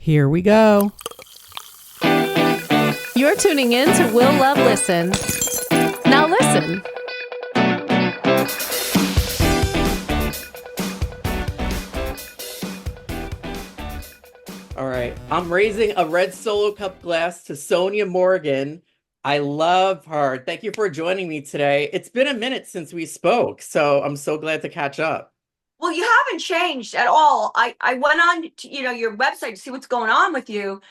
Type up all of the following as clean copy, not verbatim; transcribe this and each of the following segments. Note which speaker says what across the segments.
Speaker 1: Here we go.
Speaker 2: You're tuning in to Will Love Listen. Now listen.
Speaker 1: All right. I'm raising a red Solo Cup glass to Sonja Morgan. I love her. Thank you for joining me today. It's been a minute since we spoke, so I'm so glad to catch up.
Speaker 3: Well, you haven't changed at all. I went on to, your website to see what's going on with you.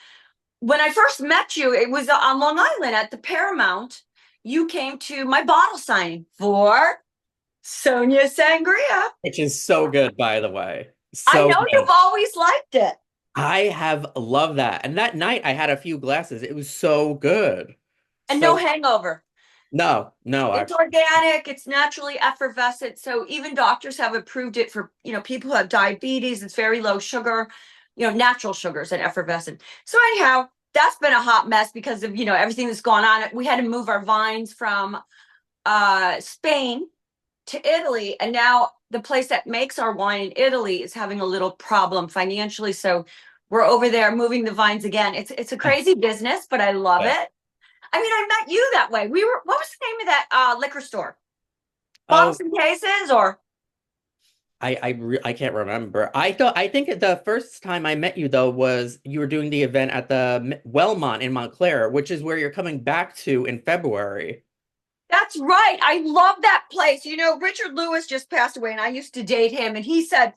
Speaker 3: When I first met you, it was on Long Island at the Paramount. You came to my bottle signing for Sonja Sangria.
Speaker 1: Which is so good, by the way.
Speaker 3: I know
Speaker 1: Good.
Speaker 3: you've always liked it.
Speaker 1: I have loved that. And that night I had a few glasses. It was so good.
Speaker 3: And no hangover.
Speaker 1: No.
Speaker 3: It's organic. It's naturally effervescent. So even doctors have approved it for, people who have diabetes. It's very low sugar, natural sugars and effervescent. So anyhow, that's been a hot mess because of, everything that's gone on. We had to move our vines from Spain to Italy. And now the place that makes our wine in Italy is having a little problem financially. So we're over there moving the vines again. It's a crazy business, but I love it. I mean, I met you that way. What was the name of that liquor store? Bottles and Cases, or?
Speaker 1: I can't remember. I think the first time I met you though was you were doing the event at the Wellmont in Montclair, which is where you're coming back to in February.
Speaker 3: That's right. I love that place. Richard Lewis just passed away and I used to date him, and he said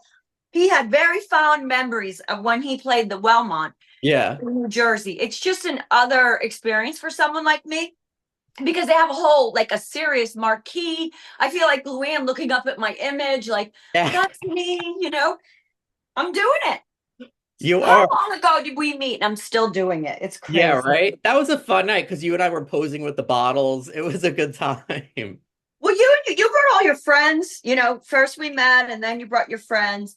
Speaker 3: he had very fond memories of when he played the Wellmont.
Speaker 1: Yeah.
Speaker 3: In New Jersey. It's just an other experience for someone like me because they have a serious marquee. I feel like Luann looking up at my image, that's me, I'm doing it.
Speaker 1: You
Speaker 3: How
Speaker 1: are.
Speaker 3: long ago did we meet? And I'm still doing it. It's crazy.
Speaker 1: Yeah, right? That was a fun night because you and I were posing with the bottles. It was a good time.
Speaker 3: Well, you brought all your friends, first we met and then you brought your friends.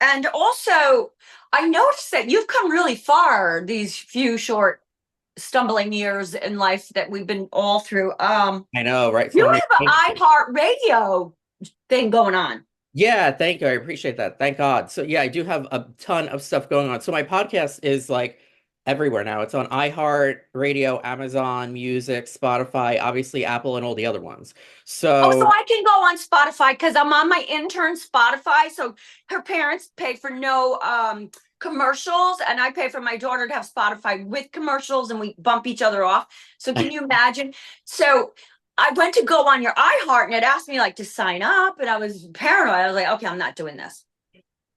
Speaker 3: And also, I noticed that you've come really far these few short stumbling years in life that we've been all through.
Speaker 1: I know, right?
Speaker 3: You have an iHeartRadio thing going on.
Speaker 1: Yeah, thank you. I appreciate that. Thank God. So yeah, I do have a ton of stuff going on. So my podcast is everywhere now. It's on iHeartRadio, Amazon Music, Spotify, obviously Apple, and all the other ones. So
Speaker 3: I can go on Spotify because I'm on my intern's Spotify. So her parents pay for no commercials, and I pay for my daughter to have Spotify with commercials, and we bump each other off. So can you imagine? So I went to go on your iHeart, and it asked me to sign up, and I was paranoid. I was like, okay, I'm not doing this.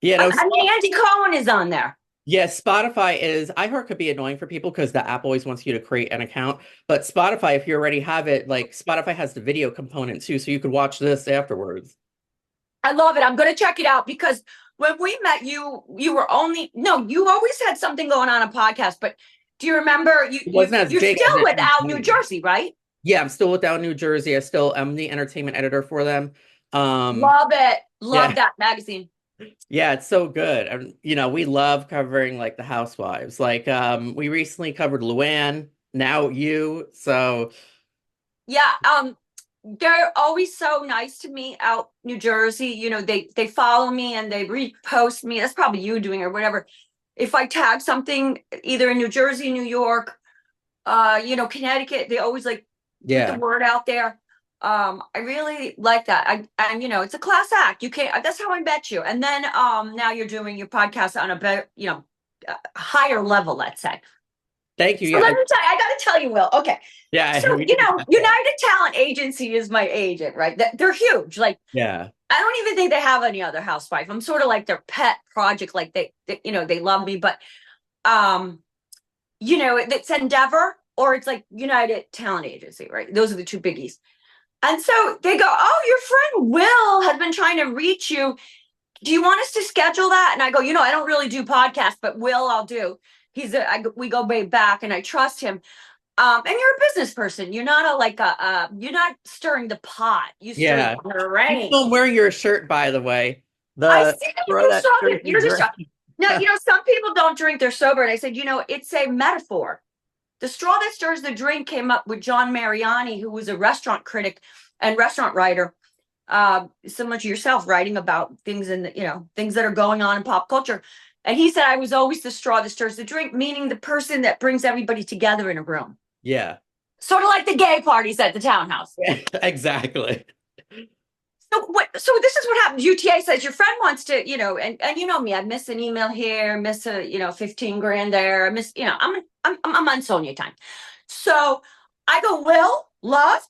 Speaker 1: Yeah, no,
Speaker 3: Andy Cohen is on there.
Speaker 1: Yes, iHeart could be annoying for people because the app always wants you to create an account. But Spotify, if you already have it, Spotify has the video component too, so you could watch this afterwards.
Speaker 3: I love it. I'm going to check it out because when we met you always had something going on a podcast, but do you remember you're still with Out New Jersey, right?
Speaker 1: Yeah, I'm still with Out New Jersey. I'm the entertainment editor for them.
Speaker 3: Love it. Love that magazine.
Speaker 1: Yeah, it's so good. And we love covering the housewives. We recently covered Luann, now you. So
Speaker 3: yeah, they're always so nice to me out New Jersey. They follow me and they repost me. That's probably you doing or whatever. If I tag something either in New Jersey, New York, Connecticut, they always put the word out there. I really like that. It's a class act. You can't. That's how I met you. And then now you're doing your podcast on a higher level, let's say.
Speaker 1: Thank you.
Speaker 3: So let me tell you, I got to tell you, Will. Okay.
Speaker 1: Yeah.
Speaker 3: So United Talent Agency is my agent, right? They're huge.
Speaker 1: Yeah.
Speaker 3: I don't even think they have any other housewife. I'm sort of like their pet project. They love me, but it's Endeavor or it's United Talent Agency, right? Those are the two biggies. And so they go, oh, your friend Will has been trying to reach you. Do you want us to schedule that? And I go, I don't really do podcasts, but Will, I'll do. We go way back and I trust him. And you're a business person. You're not you're not stirring the pot. You stir the rain.
Speaker 1: I'm wearing your shirt, by the way.
Speaker 3: I see that you're just now, some people don't drink, they're sober. And I said, it's a metaphor. The straw that stirs the drink came up with John Mariani, who was a restaurant critic and restaurant writer, similar to yourself, writing about things things that are going on in pop culture. And he said I was always the straw that stirs the drink, meaning the person that brings everybody together in a room.
Speaker 1: Yeah.
Speaker 3: Sort of like the gay parties at the townhouse.
Speaker 1: Exactly.
Speaker 3: So this is what happens. UTA says your friend wants to, and you know me, I miss an email here, miss a 15 grand there. I miss, I'm on Sonja time. So I go, Will, love,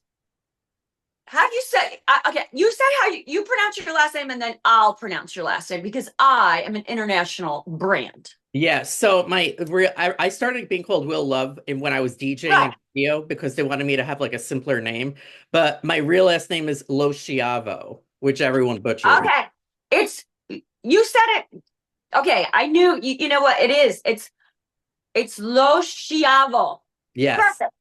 Speaker 3: how do you say, okay, you say how you pronounce your last name, and then I'll pronounce your last name because I am an international brand.
Speaker 1: Yeah, so I started being called Will Love when I was DJing
Speaker 3: Right.
Speaker 1: in radio because they wanted me to have like a simpler name. But my real last name is Lo Schiavo, which everyone butchered.
Speaker 3: Okay. You said it. Okay. I knew, you know what it is. It's Lo Schiavo.
Speaker 1: Yes.
Speaker 3: Perfect.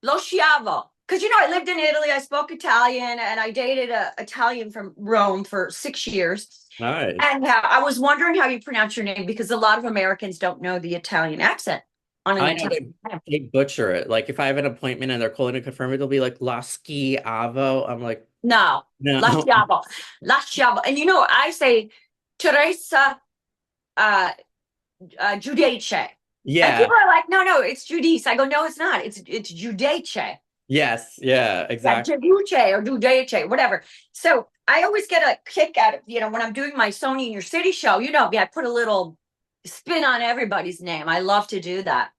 Speaker 3: Lo Schiavo. Because, I lived in Italy. I spoke Italian and I dated an Italian from Rome for 6 years.
Speaker 1: Nice.
Speaker 3: And I was wondering how you pronounce your name because a lot of Americans don't know the Italian accent on an
Speaker 1: I know
Speaker 3: Italian.
Speaker 1: they butcher it. Like if I have an appointment and they're calling to confirm it, they'll be like La Schiavo. I'm like,
Speaker 3: No,
Speaker 1: no.
Speaker 3: La Schiavo. La Schiavo. And I say Teresa Giudice. And
Speaker 1: Yeah.
Speaker 3: people are like, no, it's Giudice. I go, no, it's not. It's Giudice.
Speaker 1: Yes. Yeah, exactly.
Speaker 3: Giudice or Giudice, whatever. So I always get a kick out of, when I'm doing my Sonja In Your City show, I put a little spin on everybody's name. I love to do that.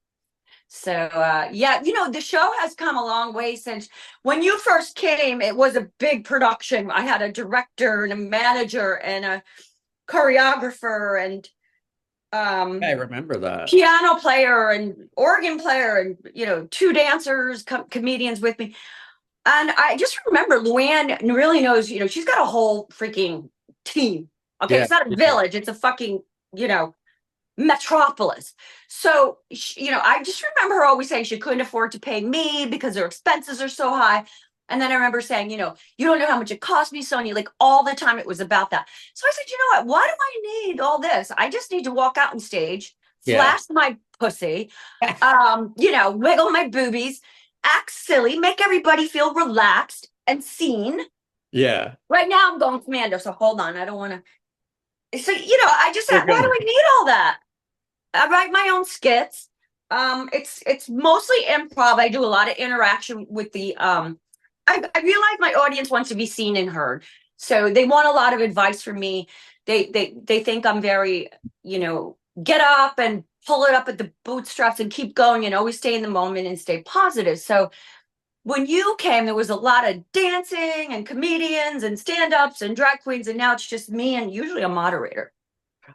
Speaker 3: So, the show has come a long way since when you first came. It was a big production. I had a director and a manager and a choreographer and
Speaker 1: I remember that.
Speaker 3: piano player and organ player and, 2 dancers, comedians with me. And I just remember Luann really knows, she's got a whole freaking team. Okay,
Speaker 1: Yeah.
Speaker 3: it's not a village, it's a fucking, metropolis. So, I just remember her always saying she couldn't afford to pay me because her expenses are so high. And then I remember saying, you don't know how much it cost me, Sonja. Like all the time it was about that. So I said, you know what? Why do I need all this? I just need to walk out on stage, flash my pussy, wiggle my boobies, act silly, make everybody feel relaxed and seen.
Speaker 1: Yeah.
Speaker 3: Right now I'm going commando, so hold on. I don't want to. So, I just said, why do I need all that? I write my own skits. It's mostly improv. I do a lot of interaction with the I realize my audience wants to be seen and heard. So they want a lot of advice from me. They think I'm very, get up and pull it up at the bootstraps and keep going and always stay in the moment and stay positive. So when you came, there was a lot of dancing and comedians and stand-ups and drag queens, and now it's just me and usually a moderator.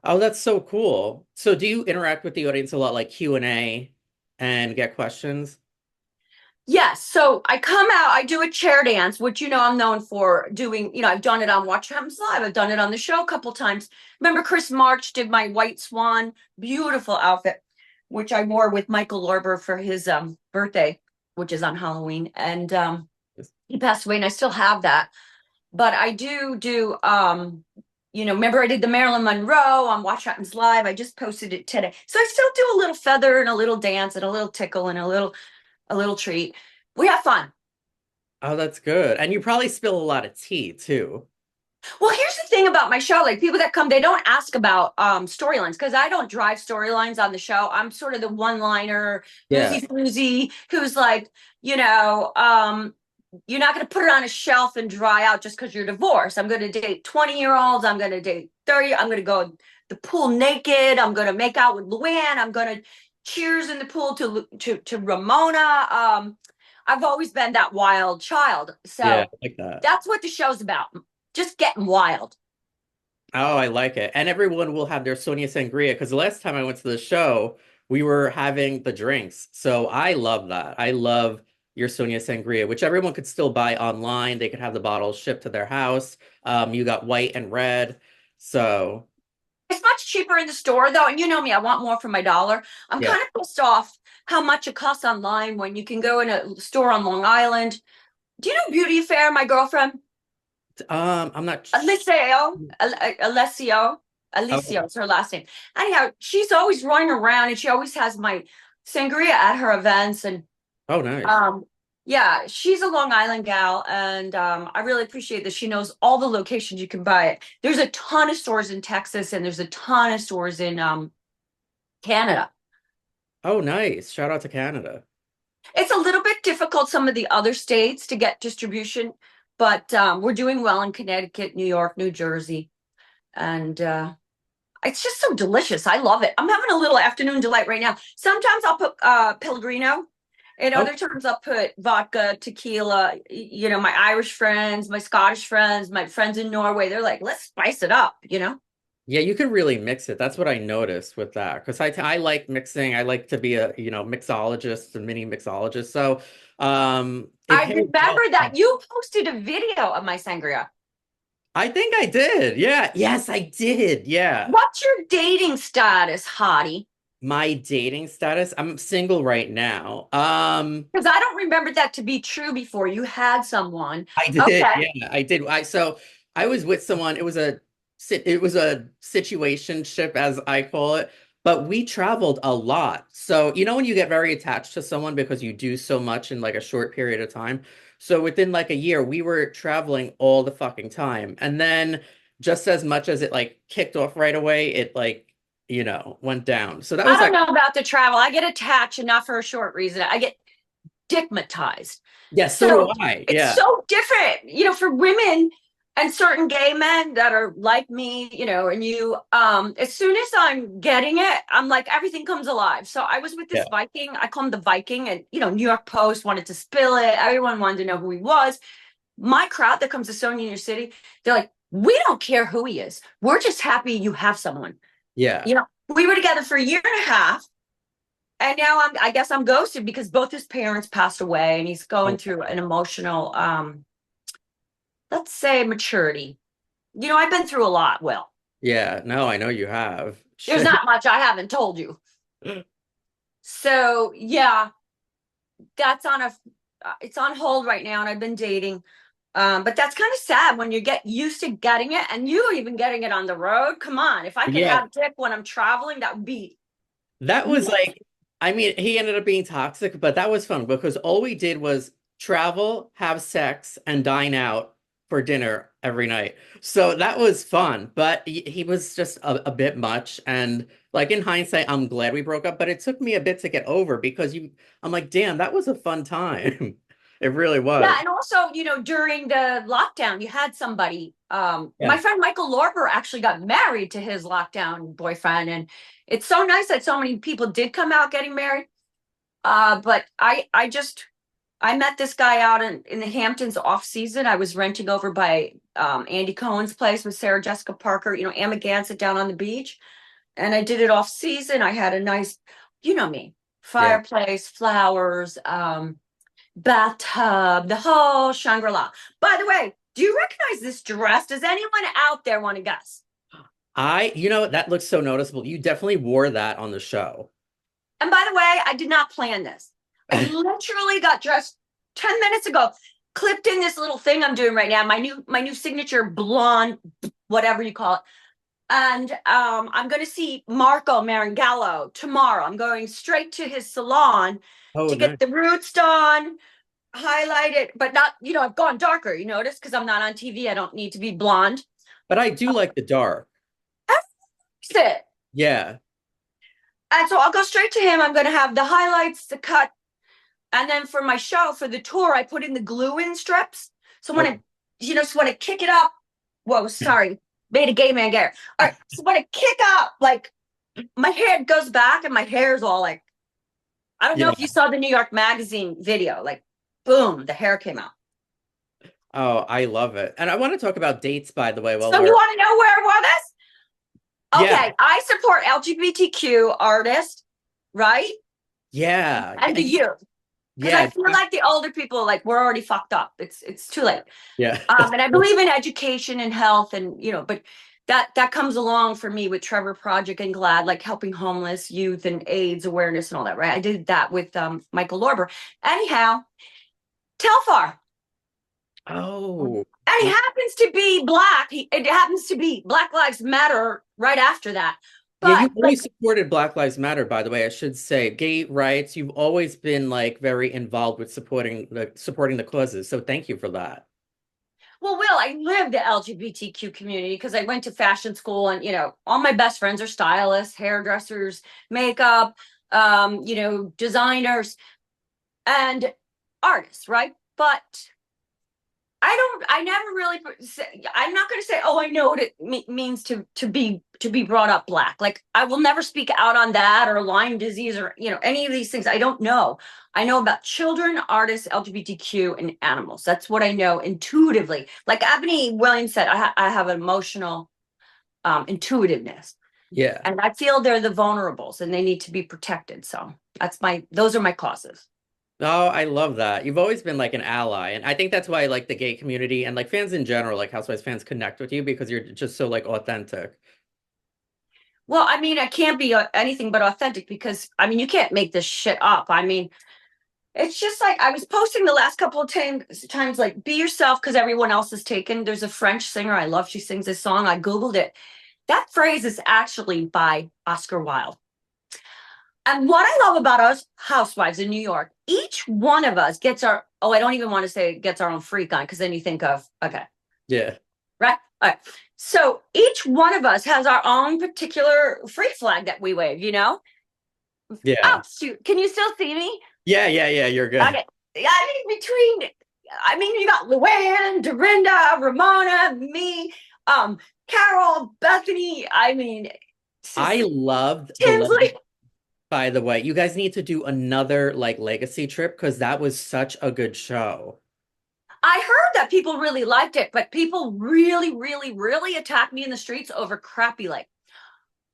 Speaker 1: Oh, that's so cool. So do you interact with the audience a lot, like Q&A and get questions?
Speaker 3: Yes. So I come out, I do a chair dance, which, I'm known for doing, I've done it on Watch What Happens Live. I've done it on the show a couple times. Remember Chris March did my White Swan, beautiful outfit, which I wore with Michael Lorber for his birthday, which is on Halloween. And he passed away and I still have that. But I do, remember I did the Marilyn Monroe on Watch What Happens Live. I just posted it today. So I still do a little feather and a little dance and a little tickle and a little treat. We have fun.
Speaker 1: Oh, that's good. And you probably spill a lot of tea too.
Speaker 3: Well, here's the thing about my show. Like people that come, they don't ask about storylines because I don't drive storylines on the show. I'm sort of the one-liner, boozy who's like, you're not going to put it on a shelf and dry out just because you're divorced. I'm going to date 20-year-olds. I'm going to date 30. I'm going to go the pool naked. I'm going to make out with Luann. I'm going to cheers in the pool to Ramona. I've always been that wild child. So
Speaker 1: Yeah, I like that.
Speaker 3: That's what the show's about. Just getting wild.
Speaker 1: Oh, I like it. And everyone will have their Sonja Sangria because the last time I went to the show, we were having the drinks. So I love that. I love your Sonja Sangria, which everyone could still buy online. They could have the bottles shipped to their house. You got white and red. So
Speaker 3: it's much cheaper in the store though. And you know me, I want more for my dollar. I'm kind of pissed off how much it costs online when you can go in a store on Long Island. Do you know Beauty Fair, my girlfriend?
Speaker 1: I'm not
Speaker 3: Alessio is her last name. Anyhow, she's always running around and she always has my sangria at her events. And
Speaker 1: oh, nice.
Speaker 3: yeah, she's a Long Island gal, and I really appreciate that she knows all the locations you can buy it. There's a ton of stores in Texas, and there's a ton of stores in Canada.
Speaker 1: Oh, nice. Shout out to Canada.
Speaker 3: It's a little bit difficult, some of the other states to get distribution, but we're doing well in Connecticut, New York, New Jersey. And it's just so delicious. I love it. I'm having a little afternoon delight right now. Sometimes I'll put Pellegrino, and
Speaker 1: Oh,
Speaker 3: other times I'll put vodka, tequila. You know, my Irish friends, my Scottish friends, my friends in Norway, they're like, let's spice it up, you know?
Speaker 1: yeah, you can really mix it. That's what I noticed with that because I like mixing. I like to be a, mixologist, a mini mixologist. So, it
Speaker 3: I
Speaker 1: pays well.
Speaker 3: remember that you posted a video of my sangria.
Speaker 1: I think I did. Yeah. Yes, I did. Yeah.
Speaker 3: What's your dating status, hottie?
Speaker 1: My dating status, I'm single right now.
Speaker 3: Because I don't remember that to be true before. You had someone.
Speaker 1: I did.
Speaker 3: Okay.
Speaker 1: Yeah, I did. I was with someone. It was a situationship as I call it, but we traveled a lot. So, when you get very attached to someone because you do so much in like a short period of time. So within like a year, we were traveling all the fucking time. And then just as much as it like kicked off right away, it like, went down. So that
Speaker 3: I
Speaker 1: was
Speaker 3: don't
Speaker 1: like,
Speaker 3: know about the travel. I get attached and not for a short reason. I get stigmatized.
Speaker 1: yeah, so do
Speaker 3: So
Speaker 1: I.
Speaker 3: it's
Speaker 1: Yeah.
Speaker 3: so different, for women and certain gay men that are like me, and you, as soon as I'm getting it, I'm like, everything comes alive. So I was with this
Speaker 1: Yeah.
Speaker 3: Viking, I call him the Viking, and, New York Post wanted to spill it. Everyone wanted to know who he was. My crowd that comes to Sonja In Your City, they're like, we don't care who he is. We're just happy you have someone.
Speaker 1: Yeah.
Speaker 3: We were together for a year and a half. And now I guess I'm ghosted because both his parents passed away and he's going
Speaker 1: Oh,
Speaker 3: through an emotional, let's say maturity. I've been through a lot, Will.
Speaker 1: yeah. No, I know you have.
Speaker 3: There's
Speaker 1: Shit.
Speaker 3: not much I haven't told you. So yeah, that's it's on hold right now, and I've been dating. But that's kind of sad when you get used to getting it, and you even getting it on the road. Come on, if I could
Speaker 1: Yeah.
Speaker 3: have dick when I'm traveling, that would be
Speaker 1: That was like, I mean, he ended up being toxic, but that was fun because all we did was travel, have sex, and dine out for dinner every night. So that was fun, but he was just a bit much. And like in hindsight, I'm glad we broke up, but it took me a bit to get over because I'm like, damn, that was a fun time. It really
Speaker 3: Yeah,
Speaker 1: was.
Speaker 3: and also, during the lockdown, you had somebody. My
Speaker 1: Yeah.
Speaker 3: friend Michael Lorber actually got married to his lockdown boyfriend, and it's so nice that so many people did come out getting married. But I met this guy out in the Hamptons off season. I was renting over by Andy Cohen's place with Sarah Jessica Parker, Amagansett down on the beach, and I did it off season. I had a nice, me,
Speaker 1: Yeah.
Speaker 3: fireplace, flowers, bathtub, the whole Shangri-La. By the way, do you recognize this dress? Does anyone out there want to guess?
Speaker 1: That looks so noticeable. You definitely wore that on the show.
Speaker 3: And by the way, I did not plan this. I literally got dressed 10 minutes ago, clipped in this little thing I'm doing right now, my new signature blonde, whatever you call it. And I'm going to see Marco Marangallo tomorrow. I'm going straight to his salon
Speaker 1: Oh,
Speaker 3: to
Speaker 1: no.
Speaker 3: get the roots done, highlighted, but not, I've gone darker, you notice, because I'm not on TV. I don't need to be blonde.
Speaker 1: But I do like the dark.
Speaker 3: That's it.
Speaker 1: Yeah.
Speaker 3: And so I'll go straight to him. I'm going to have the highlights, the cut. And then for my show, for the tour, I put in the glue in strips. So when
Speaker 1: Oh,
Speaker 3: so when I kick it up, whoa, sorry, made a gay man gay. All right. So when I kick up, like my hair goes back and my hair is all like, I don't know
Speaker 1: yeah.
Speaker 3: if you saw the New York Magazine video, like boom, the hair came out.
Speaker 1: Oh, I love it. And I want to talk about dates, by the way, while
Speaker 3: So you
Speaker 1: we're,
Speaker 3: want to know where I wore this?
Speaker 1: yeah,
Speaker 3: Okay, I support LGBTQ artists, right?
Speaker 1: yeah,
Speaker 3: And the youth. Because I
Speaker 1: yeah,
Speaker 3: feel like the older people, like we're already fucked up. It's too late.
Speaker 1: yeah.
Speaker 3: And I believe in education and health, and but that comes along for me with Trevor Project and GLAD, like helping homeless youth and AIDS awareness and all that, right? I did that with Michael Lorber. Anyhow, Telfar.
Speaker 1: Oh,
Speaker 3: And he happens to be black. It happens to be Black Lives Matter right after that.
Speaker 1: yeah,
Speaker 3: But
Speaker 1: you've always supported Black Lives Matter, by the way, I should say. Gay rights, you've always been like very involved with supporting the causes. So thank you for that.
Speaker 3: Well, Will, I live the LGBTQ community because I went to fashion school, and all my best friends are stylists, hairdressers, makeup, designers and artists, right? But I never really say, I'm not going to say, oh, I know what it means to be brought up black. Like, I will never speak out on that, or Lyme disease, or any of these things. I don't know. I know about children, artists, LGBTQ, and animals. That's what I know intuitively. Like Ebony Williams said, I have an emotional intuitiveness,
Speaker 1: Yeah.
Speaker 3: and I feel they're the vulnerables and they need to be protected. So those are my causes.
Speaker 1: Oh, I love that. You've always been like an ally. And I think that's why like the gay community and like fans in general, like Housewives fans connect with you because you're just so like authentic.
Speaker 3: Well, I mean, I can't be anything but authentic because, I mean, you can't make this shit up. I mean, it's just like I was posting the last couple of times like, be yourself because everyone else is taken. There's a French singer I love. She sings this song. I Googled it. That phrase is actually by Oscar Wilde. And what I love about us housewives in New York, each one of us gets I don't even want to say gets our own freak on, because then you think of, okay,
Speaker 1: Yeah.
Speaker 3: right? All right. So each one of us has our own particular freak flag that we wave,
Speaker 1: Yeah.
Speaker 3: Oh, shoot. Can you still see me?
Speaker 1: Yeah. You're good.
Speaker 3: Okay. I mean, you got Luann, Dorinda, Ramona, me, Carol, Bethenny. I mean,
Speaker 1: I loved the
Speaker 3: Tinsley.
Speaker 1: by the way. You guys need to do another like legacy trip because that was such a good show.
Speaker 3: I heard that people really liked it, but people really, really, really attacked me in the streets over Crappie Lake.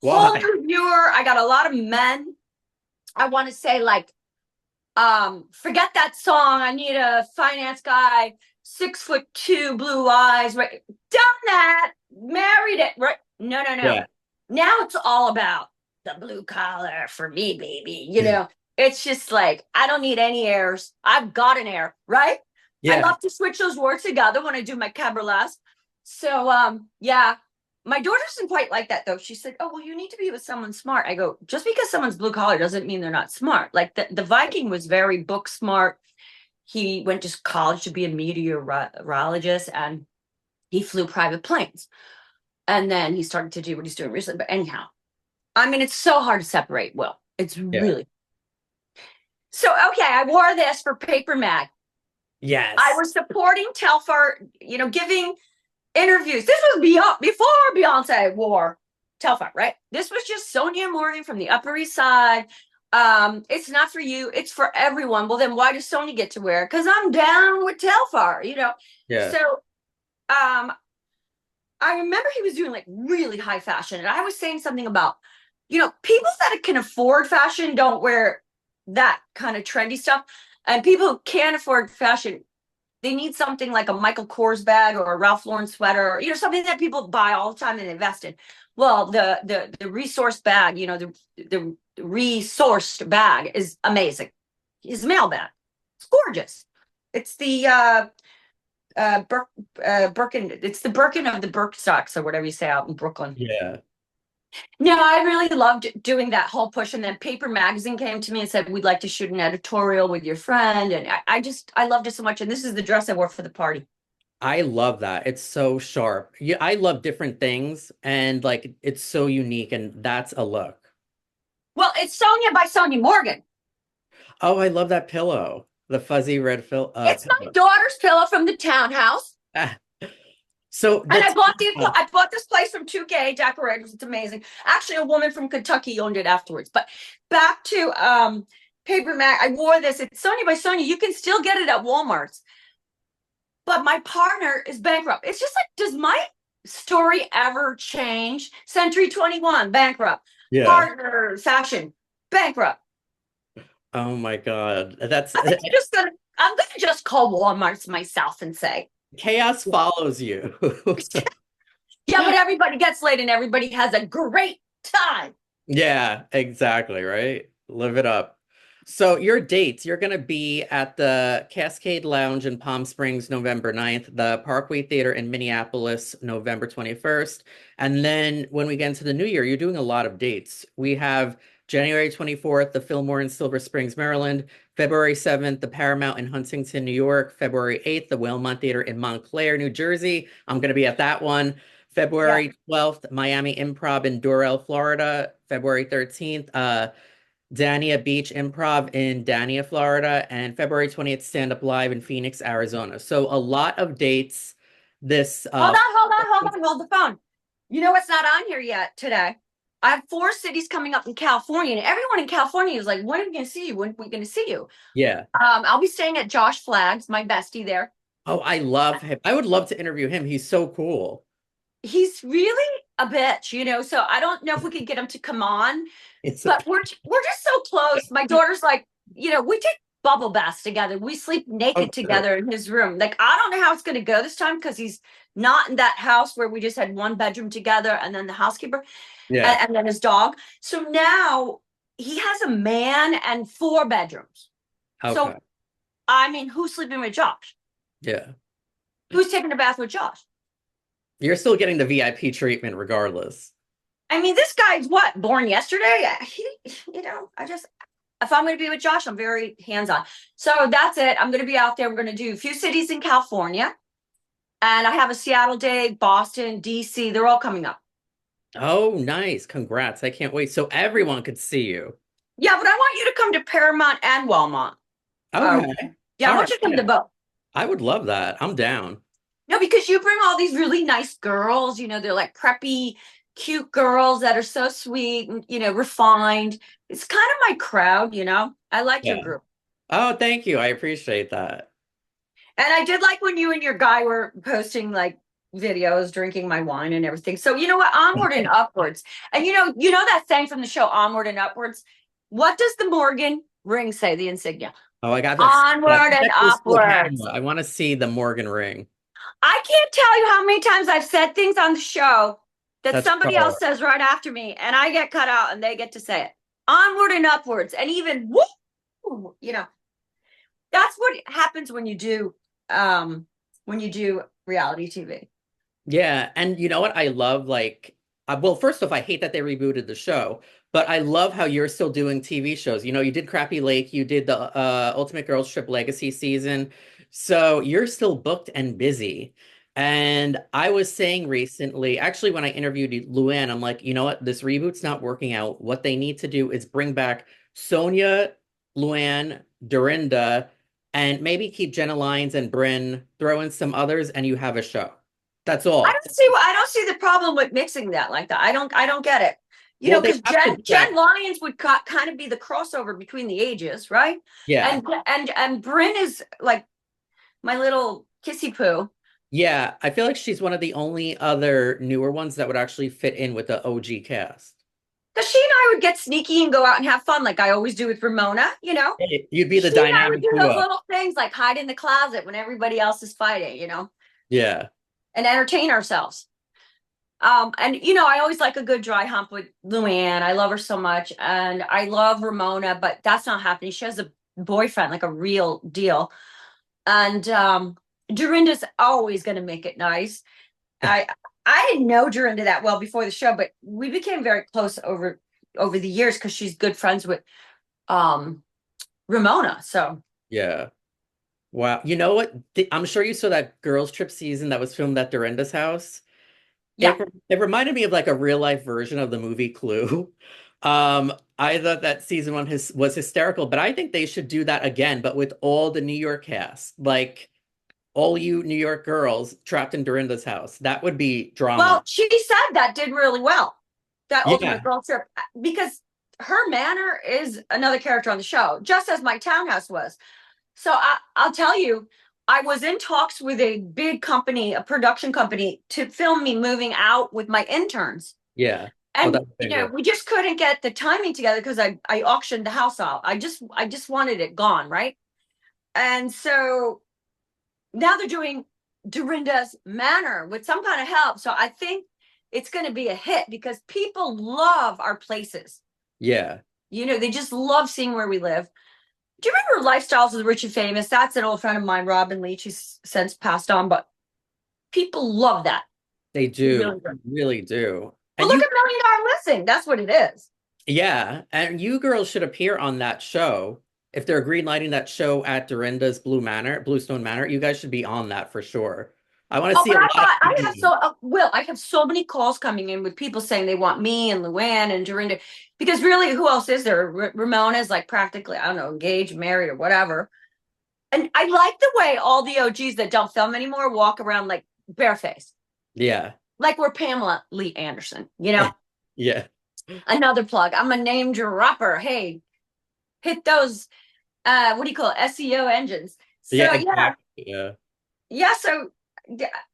Speaker 3: Whole
Speaker 1: Why?
Speaker 3: new viewer. I got a lot of men. I want to say, like, forget that song. I need a finance guy, 6'2", blue eyes, right? Done that, married it, right? No.
Speaker 1: Yeah.
Speaker 3: Now it's all about the blue collar for me, baby. It's just like, I don't need any airs. I've got an air, right? I
Speaker 1: Yeah.
Speaker 3: love to switch those words together when I do my cabaret. So, yeah. My daughter doesn't quite like that, though. She said, oh, well, you need to be with someone smart. I go, just because someone's blue collar doesn't mean they're not smart. Like the Viking was very book smart. He went to college to be a meteorologist, and he flew private planes. And then he started to do what he's doing recently. But anyhow, I mean, it's so hard to separate, Will. It's
Speaker 1: Yeah.
Speaker 3: really. So, okay, I wore this for Paper Mag.
Speaker 1: Yes.
Speaker 3: I was supporting Telfar, giving interviews. This was before Beyonce wore Telfar, right? This was just Sonja Morgan from the Upper East Side. It's not for you, it's for everyone. Well, then why does Sonja get to wear it? Because I'm down with Telfar,
Speaker 1: Yeah.
Speaker 3: So I remember he was doing like really high fashion, and I was saying something about, people that can afford fashion don't wear that kind of trendy stuff. And people who can't afford fashion, they need something like a Michael Kors bag or a Ralph Lauren sweater, something that people buy all the time and invest in. Well, the resource bag, the resourced bag is amazing. His mail bag, it's gorgeous. It's the Birkin. It's the Birkin of the Birkenstocks or whatever you say out in Brooklyn.
Speaker 1: Yeah.
Speaker 3: No, I really loved doing that whole push. And then Paper Magazine came to me and said, we'd like to shoot an editorial with your friend. And I loved it so much. And this is the dress I wore for the party.
Speaker 1: I love that. It's so sharp. Yeah, I love different things and like it's so unique and that's a look.
Speaker 3: Well, it's Sonja by Sonja Morgan.
Speaker 1: Oh, I love that pillow. The fuzzy red
Speaker 3: It's my
Speaker 1: pillow.
Speaker 3: daughter's pillow from the townhouse.
Speaker 1: Ah. So
Speaker 3: And I bought this place from 2K Decorators. It's amazing. Actually, a woman from Kentucky owned it afterwards. But back to Paper Mag. I wore this. It's Sonja by Sonja. You can still get it at Walmart's. But my partner is bankrupt. It's just like, does my story ever change? Century 21, bankrupt.
Speaker 1: Yeah.
Speaker 3: Partner fashion, bankrupt.
Speaker 1: Oh my God. That's
Speaker 3: I'm gonna just call Walmart's myself and say,
Speaker 1: chaos follows you.
Speaker 3: yeah, but everybody gets laid and everybody has a great time.
Speaker 1: Yeah, exactly, right? Live it up. So your dates, you're going to be at the Cascade Lounge in Palm Springs, November 9th, the Parkway Theater in Minneapolis, November 21st. And then when we get into the new year, you're doing a lot of dates. We have January 24th, the Fillmore in Silver Springs, Maryland. February 7th, the Paramount in Huntington, New York. February 8th, the Whalemont Theater in Montclair, New Jersey. I'm going to be at that one. February 12th, Miami Improv in Doral, Florida. February 13th, Dania Beach Improv in Dania, Florida. And February 20th, Stand Up Live in Phoenix, Arizona. So a lot of dates this
Speaker 3: Hold the phone. You know what's not on here yet today? I have 4 cities coming up in California, and everyone in California is like, when are we going to see you? When are we going to see you?
Speaker 1: Yeah.
Speaker 3: I'll be staying at Josh Flagg's, my bestie there.
Speaker 1: Oh, I love him. I would love to interview him. He's so cool.
Speaker 3: He's really a bitch, you know, so I don't know if we could get him to come on, but we're just so close. My daughter's like, you know, we take bubble baths together. We sleep naked together in his room. Like, I don't know how it's going to go this time because he's not in that house where we just had 1 bedroom together and then the housekeeper and then his dog. So now he has a man and 4 bedrooms.
Speaker 1: Okay.
Speaker 3: So, I mean, who's sleeping with Josh?
Speaker 1: Yeah.
Speaker 3: Who's taking a bath with Josh?
Speaker 1: You're still getting the VIP treatment regardless.
Speaker 3: I mean, this guy's what, born yesterday? You know, if I'm going to be with Josh, I'm very hands-on. So that's it. I'm going to be out there. We're going to do a few cities in California. And I have a Seattle day, Boston, DC. They're all coming up.
Speaker 1: Oh, nice. Congrats. I can't wait. So everyone could see you.
Speaker 3: Yeah, but I want you to come to Paramount and Wellmont.
Speaker 1: Okay.
Speaker 3: Yeah, I want you to come to both.
Speaker 1: I would love that. I'm down.
Speaker 3: No, because you bring all these really nice girls. You know, they're like preppy, cute girls that are so sweet and, you know, refined. It's kind of my crowd, you know. I like your group.
Speaker 1: Oh, thank you. I appreciate that.
Speaker 3: And I did like when you and your guy were posting like videos, drinking my wine and everything. So you know what? Onward and upwards. And you know that saying from the show, Onward and Upwards. What does the Morgan ring say? The insignia.
Speaker 1: Oh, I got that.
Speaker 3: Onward and upwards.
Speaker 1: I want to see the Morgan ring.
Speaker 3: I can't tell you how many times I've said things on the show that somebody else says right after me, and I get cut out and they get to say it. Onward and upwards. And even woo, you know, that's what happens when you do reality TV.
Speaker 1: Yeah. And you know what? I love well, first off, I hate that they rebooted the show, but I love how you're still doing TV shows. You know, you did Crappie Lake, you did the Ultimate Girls Trip Legacy season. So you're still booked and busy. And I was saying recently, actually, when I interviewed Luann, I'm like, you know what? This reboot's not working out. What they need to do is bring back Sonja, Luann, Dorinda, and maybe keep Jenna Lyons and Brynn, throw in some others, and you have a show. That's all.
Speaker 3: I don't see the problem with mixing that like that. I don't get it. You know, because Jen Lyons would kind of be the crossover between the ages, right?
Speaker 1: Yeah.
Speaker 3: And Brynn is like my little kissy poo.
Speaker 1: Yeah, I feel like she's one of the only other newer ones that would actually fit in with the OG cast.
Speaker 3: Because she and I would get sneaky and go out and have fun like I always do with Ramona, you know?
Speaker 1: You'd be the dynamic
Speaker 3: duo. Those little things like hide in the closet when everybody else is fighting, you know?
Speaker 1: Yeah.
Speaker 3: And entertain ourselves. And you know, I always like a good dry hump with Luann. I love her so much. And I love Ramona, but that's not happening. She has a boyfriend, like a real deal. And Dorinda's always going to make it nice. I didn't know Dorinda that well before the show, but we became very close over the years because she's good friends with Ramona. So
Speaker 1: yeah. Wow. You know what? I'm sure you saw that girls trip season that was filmed at Dorinda's house.
Speaker 3: Yeah.
Speaker 1: It reminded me of like a real life version of the movie Clue. I thought that season 1 was hysterical, but I think they should do that again, but with all the New York cast, like all you New York girls trapped in Dorinda's house. That would be drama.
Speaker 3: Well, she said that did really well. That Ultimate Girl Trip, because her manor is another character on the show, just as my townhouse was. So I'll tell you, I was in talks with a big company, a production company, to film me moving out with my interns.
Speaker 1: Yeah.
Speaker 3: And you know, we just couldn't get the timing together because I auctioned the house out. I just wanted it gone, right? And so now they're doing Dorinda's Manor with some kind of help. So I think it's going to be a hit because people love our places.
Speaker 1: Yeah.
Speaker 3: You know, they just love seeing where we live. Do you remember Lifestyles of the Rich and Famous? That's an old friend of mine, Robin Leach, who's since passed on, but people love that.
Speaker 1: They do. Really do.
Speaker 3: Well, look at $1 Million Listing. That's what it is.
Speaker 1: Yeah, and you girls should appear on that show. If they're greenlighting that show at Dorinda's Bluestone Manor, you guys should be on that for sure. I want to
Speaker 3: Oh,
Speaker 1: see
Speaker 3: but
Speaker 1: a lot of
Speaker 3: I have
Speaker 1: cameos.
Speaker 3: Will, I have so many calls coming in with people saying they want me and Luann and Dorinda, because really, who else is there? Ramona's like practically, I don't know, engaged, married, or whatever. And I like the way all the OGs that don't film anymore walk around like barefaced,
Speaker 1: Yeah.
Speaker 3: like we're Pamela Lee Anderson, you know?
Speaker 1: Yeah.
Speaker 3: Another plug. I'm a name dropper. Hey, hit those what do you call it? SEO engines. So
Speaker 1: Yeah,
Speaker 3: yeah,
Speaker 1: exactly. Yeah.
Speaker 3: yeah. So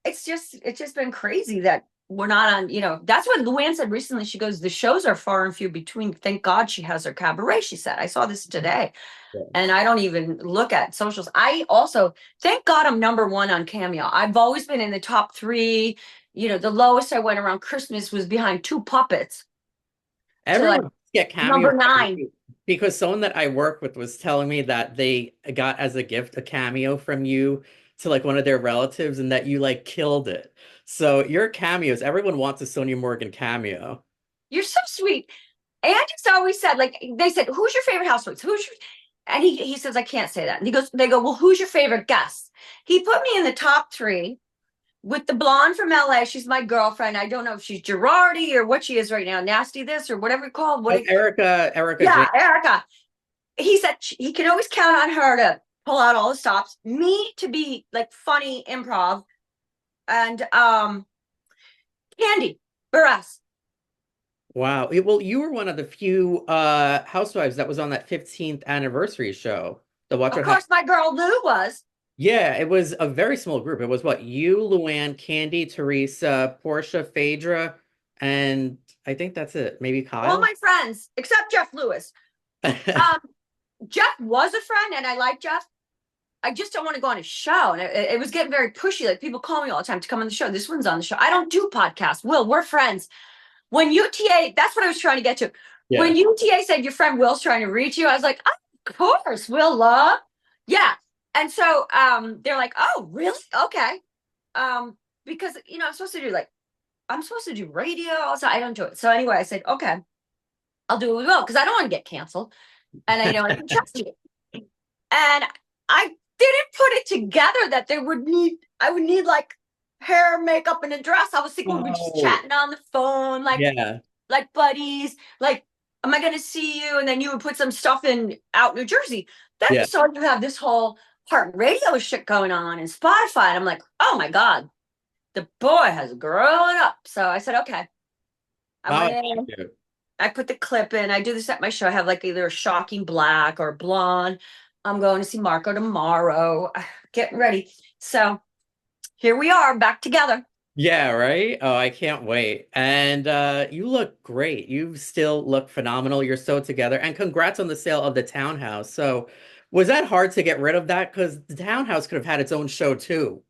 Speaker 3: it's just been crazy that we're not on. That's what Luann said recently. She goes, the shows are far and few between. Thank God she has her cabaret. She said, I saw this today,
Speaker 1: Yeah.
Speaker 3: and I don't even look at socials. I also thank God I'm number one on Cameo. I've always been in the top three. The lowest I went around Christmas was behind two puppets to like
Speaker 1: Everyone get cameo
Speaker 3: number
Speaker 1: from
Speaker 3: 9.
Speaker 1: you because someone that I work with was telling me that they got as a gift a cameo from you to like one of their relatives and that you like killed it. So your cameos, everyone wants a Sonja Morgan cameo.
Speaker 3: You're so sweet. Andy's always said, like, they said, who's your favorite housewives? And he says, I can't say that. And they go, well, who's your favorite guest? He put me in the top 3 with the blonde from LA. She's my girlfriend. I don't know if she's Girardi or what she is right now. Nasty this or whatever it's called.
Speaker 1: Oh, Erica
Speaker 3: Yeah,
Speaker 1: Jane.
Speaker 3: Erica. He said he can always count on her to pull out all the stops. Me to be like funny improv. And Candy Burress.
Speaker 1: Wow. Well, you were one of the few housewives that was on that 15th anniversary show. The Watch
Speaker 3: Of
Speaker 1: What Happens.
Speaker 3: course, my girl Lou was.
Speaker 1: Yeah, it was a very small group. It was what, you, Luann, Candy, Teresa, Portia, Phaedra, and I think that's it. Maybe
Speaker 3: All
Speaker 1: Kyle.
Speaker 3: my friends, except Jeff Lewis. Um, Jeff was a friend, and I like Jeff. I just don't want to go on his show. And it was getting very pushy. Like people call me all the time to come on the show. This one's on the show. I don't do podcasts. Will, we're friends. When UTA, that's what I was trying to get to.
Speaker 1: Yeah.
Speaker 3: When UTA said your friend Will's trying to reach you, I was like, of course, Will love. Yeah. And so they're like, oh, really? Okay. Because I'm supposed to do radio. Also, I don't do it. So anyway, I said, okay, I'll do it with Will because I don't want to get canceled. And I can trust you. And I didn't put it together that I would need like hair, makeup, and a dress. I was thinking we were just
Speaker 1: Oh,
Speaker 3: chatting on the phone,
Speaker 1: yeah.
Speaker 3: like buddies. Like, am I going to see you? And then you would put some stuff in out New Jersey. Then
Speaker 1: Yeah.
Speaker 3: you started to have this whole heart radio shit going on and Spotify. And I'm like, oh my God, the boy has grown up. So I said, okay. I
Speaker 1: Wow,
Speaker 3: went in.
Speaker 1: thank you.
Speaker 3: I put the clip in. I do this at my show. I have like either a shocking black or blonde. I'm going to see Marco tomorrow. Getting ready. So here we are back together.
Speaker 1: Yeah, right? Oh, I can't wait. And you look great. You still look phenomenal. You're so together. And congrats on the sale of the townhouse. So was that hard to get rid of that? Because the townhouse could have had its own show too.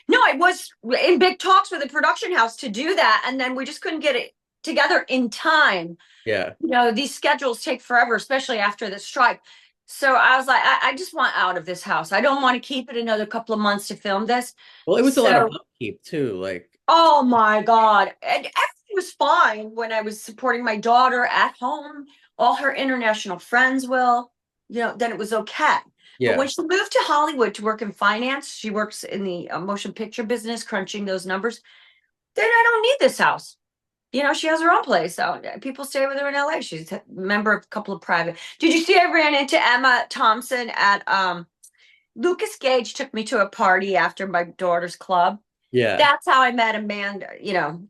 Speaker 3: No, I was in big talks with the production house to do that. And then we just couldn't get it together in time.
Speaker 1: Yeah.
Speaker 3: These schedules take forever, especially after the strike. So I was like, I just want out of this house. I don't want to keep it another couple of months to film this.
Speaker 1: Well, it was a lot of
Speaker 3: So,
Speaker 1: upkeep too. Like,
Speaker 3: oh my God. And everything was fine when I was supporting my daughter at home. All her international friends then it was okay. But when
Speaker 1: yeah.
Speaker 3: she moved to Hollywood to work in finance, she works in the motion picture business, crunching those numbers. Then I don't need this house. She has her own place. So people stay with her in LA. She's a member of a couple of private. Did you see I ran into Emma Thompson at Lucas Gage took me to a party after my daughter's club.
Speaker 1: Yeah.
Speaker 3: That's how I met Amanda.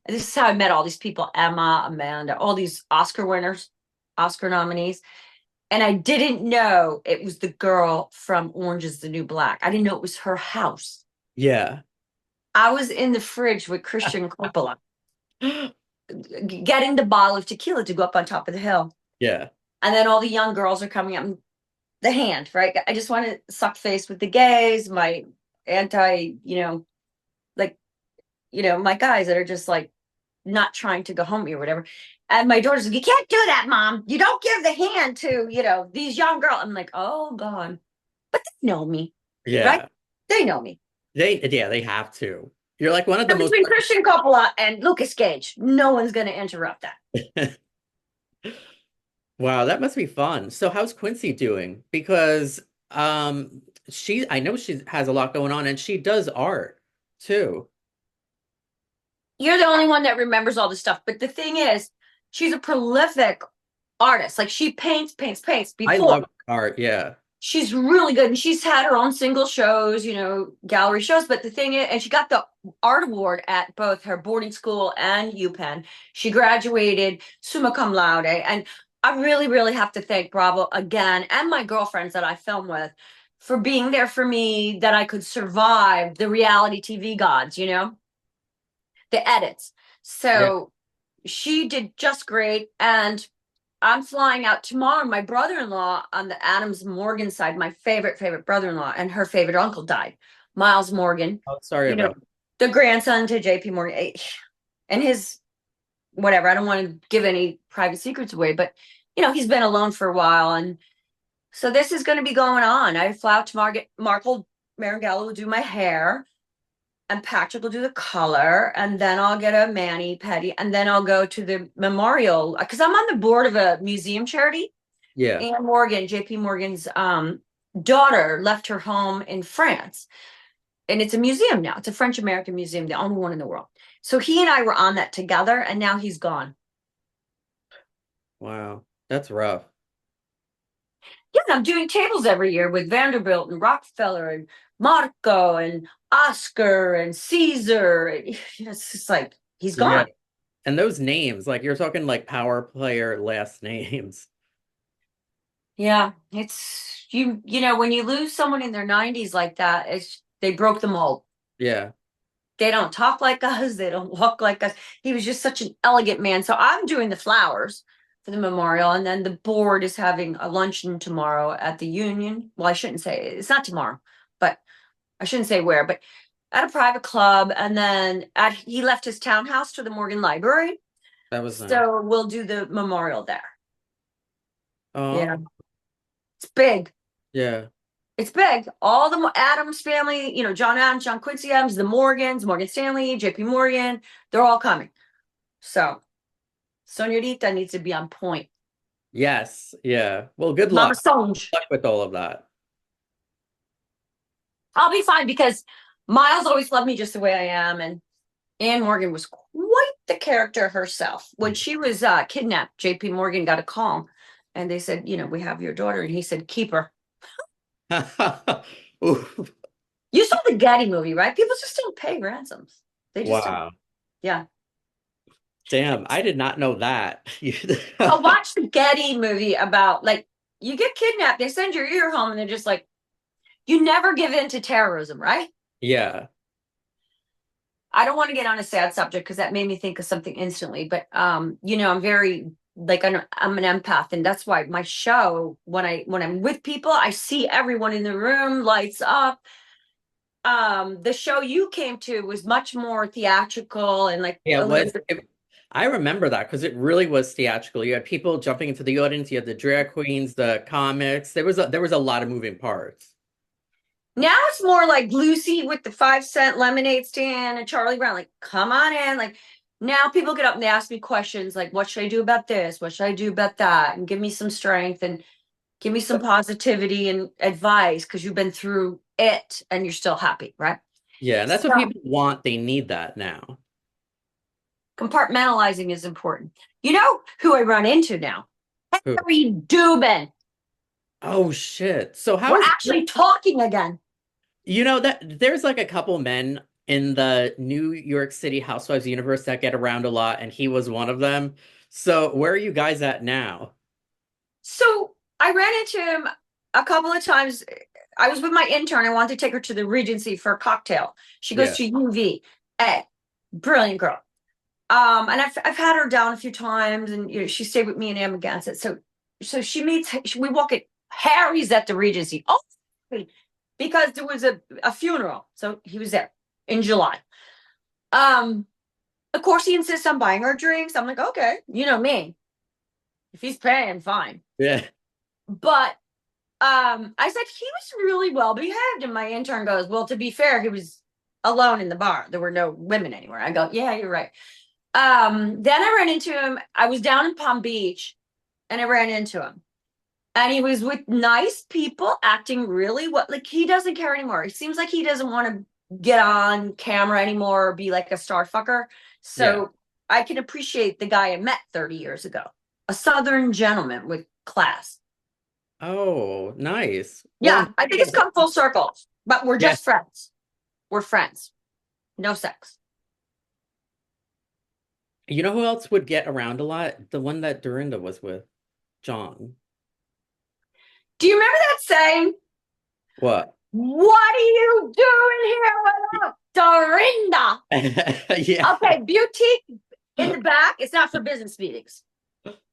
Speaker 3: This is how I met all these people, Emma, Amanda, all these Oscar winners, Oscar nominees. And I didn't know it was the girl from Orange is the New Black. I didn't know it was her house.
Speaker 1: Yeah.
Speaker 3: I was in the fridge with Christian Coppola getting the bottle of tequila to go up on top of the hill.
Speaker 1: Yeah.
Speaker 3: And then all the young girls are coming up. The hand, right? I just want to suck face with the gays, my my guys that are just like not trying to go home or whatever. And my daughter's like, you can't do that, Mom. You don't give the hand to, these young girls. I'm like, oh God. But they know me.
Speaker 1: Yeah.
Speaker 3: Right? They know me.
Speaker 1: They have to. You're like one of the
Speaker 3: And
Speaker 1: most
Speaker 3: between Christian Coppola and Lucas Gage, no one's going to interrupt that.
Speaker 1: Wow, that must be fun. So how's Quincy doing? Because I know she has a lot going on and she does art too.
Speaker 3: You're the only one that remembers all this stuff. But the thing is, she's a prolific artist. Like she paints, paints, paints
Speaker 1: I
Speaker 3: before.
Speaker 1: love art, yeah.
Speaker 3: She's really good. And she's had her own single shows, gallery shows. But the thing is, and she got the art award at both her boarding school and UPenn. She graduated summa cum laude. And I really, really have to thank Bravo again and my girlfriends that I film with for being there for me, that I could survive the reality TV gods, the edits.
Speaker 1: Yeah.
Speaker 3: So she did just great. And I'm flying out tomorrow. My brother-in-law on the Adams Morgan side, my favorite brother-in-law, and her favorite uncle died. Miles Morgan,
Speaker 1: Oh, sorry
Speaker 3: you know,
Speaker 1: about
Speaker 3: the grandson to JP Morgan, and his whatever. I don't want to give any private secrets away, but he's been alone for a while. And so this is going to be going on. I fly out to Markle Marangello will do my hair, and Patrick will do the color, and then I'll get a mani pedi, and then I'll go to the memorial because I'm on the board of a museum charity.
Speaker 1: yeah.
Speaker 3: Anne Morgan, JP Morgan's daughter, left her home in France, and it's a museum now. It's a French American museum, the only one in the world. So he and I were on that together, and now he's gone.
Speaker 1: Wow. That's rough.
Speaker 3: Yeah, I'm doing tables every year with Vanderbilt and Rockefeller and Marco and Oscar and Caesar. It's just like he's
Speaker 1: Yeah.
Speaker 3: gone.
Speaker 1: And those names, like you're talking like power player last names.
Speaker 3: Yeah, it's when you lose someone in their 90s like that, they broke the mold.
Speaker 1: Yeah.
Speaker 3: They don't talk like us, they don't walk like us. He was just such an elegant man. So I'm doing the flowers for the memorial, and then the board is having a luncheon tomorrow at the Union. Well, I shouldn't say it's not tomorrow, but I shouldn't say where, but at a private club. And then he left his townhouse to the Morgan Library.
Speaker 1: That was nice.
Speaker 3: So we'll do the memorial there. Yeah,
Speaker 1: Oh,
Speaker 3: it's big.
Speaker 1: yeah.
Speaker 3: It's big. All the Adams family, John Adams, John Quincy Adams, the Morgans, Morgan Stanley, JP Morgan, they're all coming. So Sonja needs to be on point.
Speaker 1: Yes. Yeah. Well, good
Speaker 3: Mama
Speaker 1: luck.
Speaker 3: Sonj.
Speaker 1: Good luck with all of that.
Speaker 3: I'll be fine because Miles always loved me just the way I am. And Anne Morgan was quite the character herself. When she was kidnapped, JP Morgan got a call and they said, we have your daughter. And he said, keep her.
Speaker 1: Oof.
Speaker 3: You saw the Getty movie, right? People just don't pay ransoms. They just don't.
Speaker 1: Wow.
Speaker 3: Yeah.
Speaker 1: Damn, I did not know that.
Speaker 3: I'll watch the Getty movie about you get kidnapped, they send your ear home, and they're just like, you never give in to terrorism, right?
Speaker 1: Yeah.
Speaker 3: I don't want to get on a sad subject because that made me think of something instantly, but I'm very I'm an empath, and that's why my show, when I'm with people, I see everyone in the room lights up. The show you came to was much more theatrical and
Speaker 1: Yeah, I remember that because it really was theatrical. You had people jumping into the audience, you had the drag queens, the comics. There was a lot of moving parts.
Speaker 3: Now it's more like Lucy with the 5-cent lemonade stand and Charlie Brown. Like, come on in. Like, now people get up and they ask me questions like, what should I do about this? What should I do about that? And give me some strength and give me some positivity and advice because you've been through it and you're still happy, right?
Speaker 1: Yeah, and that's what
Speaker 3: So
Speaker 1: people want. They need that now.
Speaker 3: compartmentalizing is important. You know who I run into now?
Speaker 1: Who?
Speaker 3: Harry Dubin.
Speaker 1: Oh shit. So how
Speaker 3: We're
Speaker 1: is
Speaker 3: actually talking again.
Speaker 1: that there's like a couple men in the New York City Housewives universe that get around a lot, and he was one of them. So where are you guys at now?
Speaker 3: So I ran into him a couple of times. I was with my intern. I wanted to take her to the Regency for a cocktail. She goes to UVA. Brilliant girl. And I've had her down a few times, and she stayed with me and Amagansett. So she meets. We walk at Harry's at the Regency. Oh, because there was a funeral, so he was there in July. Of course, he insists on buying her drinks. I'm like, okay, you know me. If he's paying, fine.
Speaker 1: Yeah.
Speaker 3: But I said he was really well behaved, and my intern goes, well, to be fair, he was alone in the bar. There were no women anywhere. I go, yeah, you're right. Then I ran into him. I was down in Palm Beach, and I ran into him. And he was with nice people acting really like he doesn't care anymore. He seems like he doesn't want to get on camera anymore or be like a star fucker. So
Speaker 1: Yeah.
Speaker 3: I can appreciate the guy I met 30 years ago. A Southern gentleman with class.
Speaker 1: Oh, nice. Well,
Speaker 3: Yeah, I think it's come full circle. But we're
Speaker 1: yeah.
Speaker 3: just friends. We're friends. No sex.
Speaker 1: You know who else would get around a lot? The one that Dorinda was with, John.
Speaker 3: Do you remember that saying?
Speaker 1: What?
Speaker 3: What are you doing here with Dorinda?
Speaker 1: Yeah.
Speaker 3: Okay, boutique in the back. It's not for business meetings.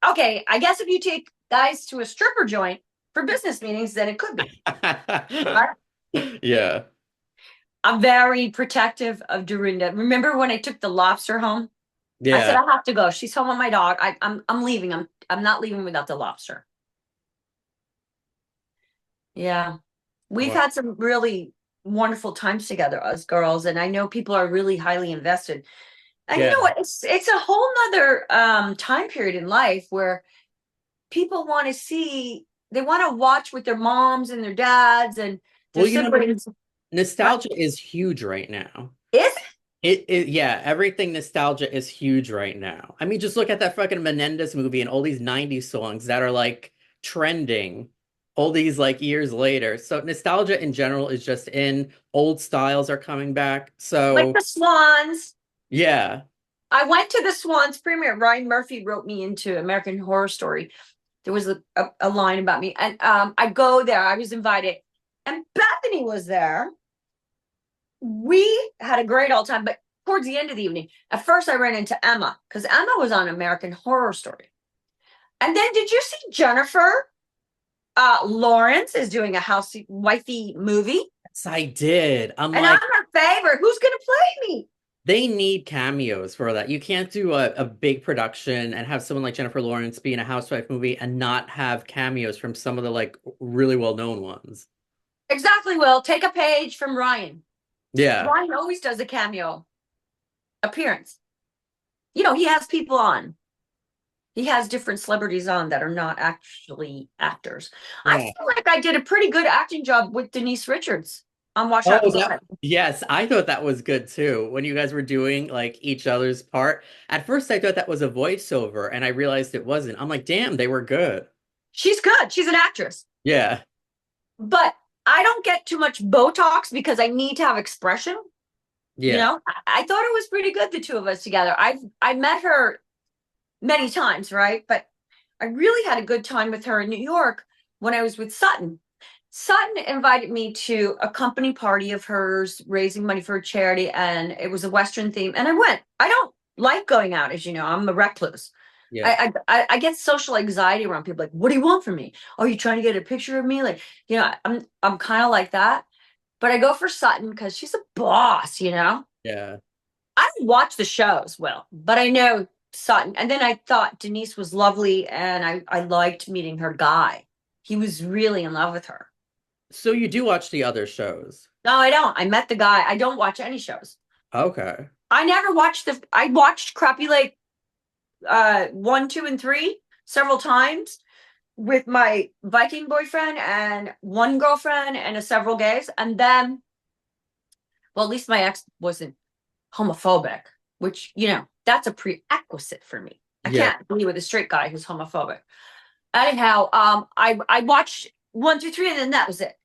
Speaker 3: Okay, I guess if you take guys to a stripper joint for business meetings, then it could be. Right?
Speaker 1: Yeah.
Speaker 3: I'm very protective of Dorinda. Remember when I took the lobster home? I said
Speaker 1: Yeah.
Speaker 3: I have to go. She's home with my dog. I'm leaving. I'm not leaving without the lobster. Yeah. We've
Speaker 1: Wow.
Speaker 3: had some really wonderful times together, us girls, and I know people are really highly invested. And you
Speaker 1: Yeah.
Speaker 3: know what? It's a whole nother time period in life where people want to see, they want to watch with their moms and their dads and their
Speaker 1: Well, you know,
Speaker 3: siblings. What
Speaker 1: nostalgia is huge right now.
Speaker 3: is it?
Speaker 1: Yeah, everything nostalgia is huge right now. I mean, just look at that fucking Menendez movie and all these 90s songs that are like trending all these like years later. So nostalgia in general is just in, old styles are coming back.
Speaker 3: Like
Speaker 1: So
Speaker 3: the Swans.
Speaker 1: yeah.
Speaker 3: I went to the Swans premiere. Ryan Murphy wrote me into American Horror Story. There was a line about me, and I go there. I was invited, and Bethany was there. We had a great old time, but towards the end of the evening, at first I ran into Emma because Emma was on American Horror Story. And then did you see Jennifer Lawrence is doing a house wifey movie?
Speaker 1: Yes, I did. I'm
Speaker 3: And I'm
Speaker 1: like,
Speaker 3: her favorite. Who's gonna play me?
Speaker 1: they need cameos for that. You can't do a big production and have someone like Jennifer Lawrence be in a housewife movie and not have cameos from some of the like really well-known ones.
Speaker 3: Exactly, Will. Take a page from Ryan.
Speaker 1: Yeah.
Speaker 3: Ryan always does a cameo appearance. You know, he has people on. He has different celebrities on that are not actually actors. I
Speaker 1: Yeah.
Speaker 3: feel like I did a pretty good acting job with Denise Richards on Watch
Speaker 1: Oh,
Speaker 3: Happens Live.
Speaker 1: yes, I thought that was good too. When you guys were doing like each other's part. At first I thought that was a voiceover and I realized it wasn't. I'm like, damn, they were good.
Speaker 3: She's good. She's an actress.
Speaker 1: Yeah.
Speaker 3: But I don't get too much Botox because I need to have expression. You
Speaker 1: Yeah.
Speaker 3: know, I thought it was pretty good, the two of us together. I met her many times, right? But I really had a good time with her in New York when I was with Sutton. Sutton invited me to a company party of hers, raising money for a charity, and it was a Western theme. And I went. I don't like going out, as you know. I'm a recluse.
Speaker 1: Yeah.
Speaker 3: I get social anxiety around people. Like, what do you want from me? Oh, you trying to get a picture of me? Like, you know, I'm kind of like that. But I go for Sutton because she's a boss. You know,
Speaker 1: Yeah.
Speaker 3: I don't watch the shows, well, but I know Sutton. And then I thought Denise was lovely, and I liked meeting her guy. He was really in love with her.
Speaker 1: So you do watch the other shows.
Speaker 3: No, I don't. I met the guy. I don't watch any shows.
Speaker 1: Okay.
Speaker 3: I never watched I watched Crappie Lake 1, 2, and 3 several times with my Viking boyfriend and one girlfriend and several gays. And then, well, at least my ex wasn't homophobic, which, you know, that's a prerequisite for me. I
Speaker 1: Yeah.
Speaker 3: can't be with a straight guy who's homophobic. Anyhow, I watched 1, 2, 3, and then that was it.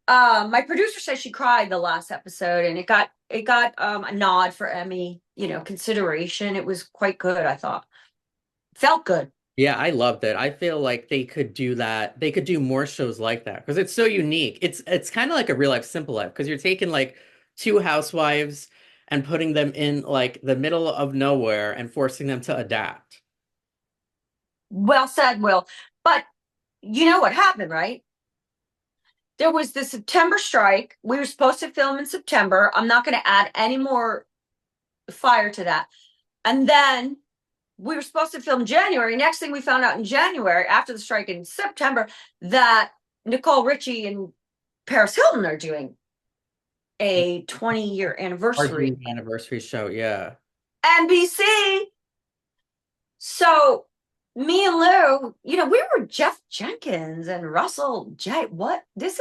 Speaker 3: My producer said she cried the last episode, and it got a nod for Emmy, you know, consideration. It was quite good, I thought. Felt good.
Speaker 1: Yeah, I loved it. I feel like they could do that. They could do more shows like that because it's so unique. It's kind of like a real life simple life because you're taking like two housewives and putting them in like the middle of nowhere and forcing them to adapt.
Speaker 3: Well said, Will. But you know what happened, right? There was the September strike. We were supposed to film in September. I'm not going to add any more fire to that. And then we were supposed to film January. Next thing we found out in January, after the strike in September, that Nicole Richie and Paris Hilton are doing a 20-year anniversary.
Speaker 1: Anniversary show, yeah.
Speaker 3: NBC. So me and Lou, we were Jeff Jenkins and Russell J. What? These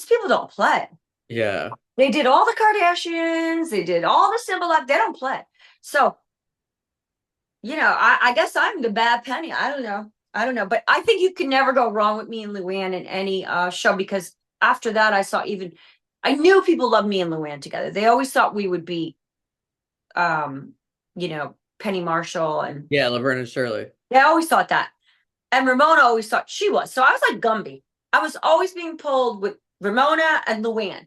Speaker 3: people don't play.
Speaker 1: Yeah.
Speaker 3: They did all the Kardashians, they did all the Symbol Life, they don't play. So, I guess I'm the bad penny. I don't know. I don't know. But I think you can never go wrong with me and Luann in any show, because after that I knew people loved me and Luann together. They always thought we would be Penny Marshall, and
Speaker 1: Yeah, Laverne and Shirley.
Speaker 3: they always thought that. And Ramona always thought she was. So I was like Gumby. I was always being pulled with Ramona and Luann.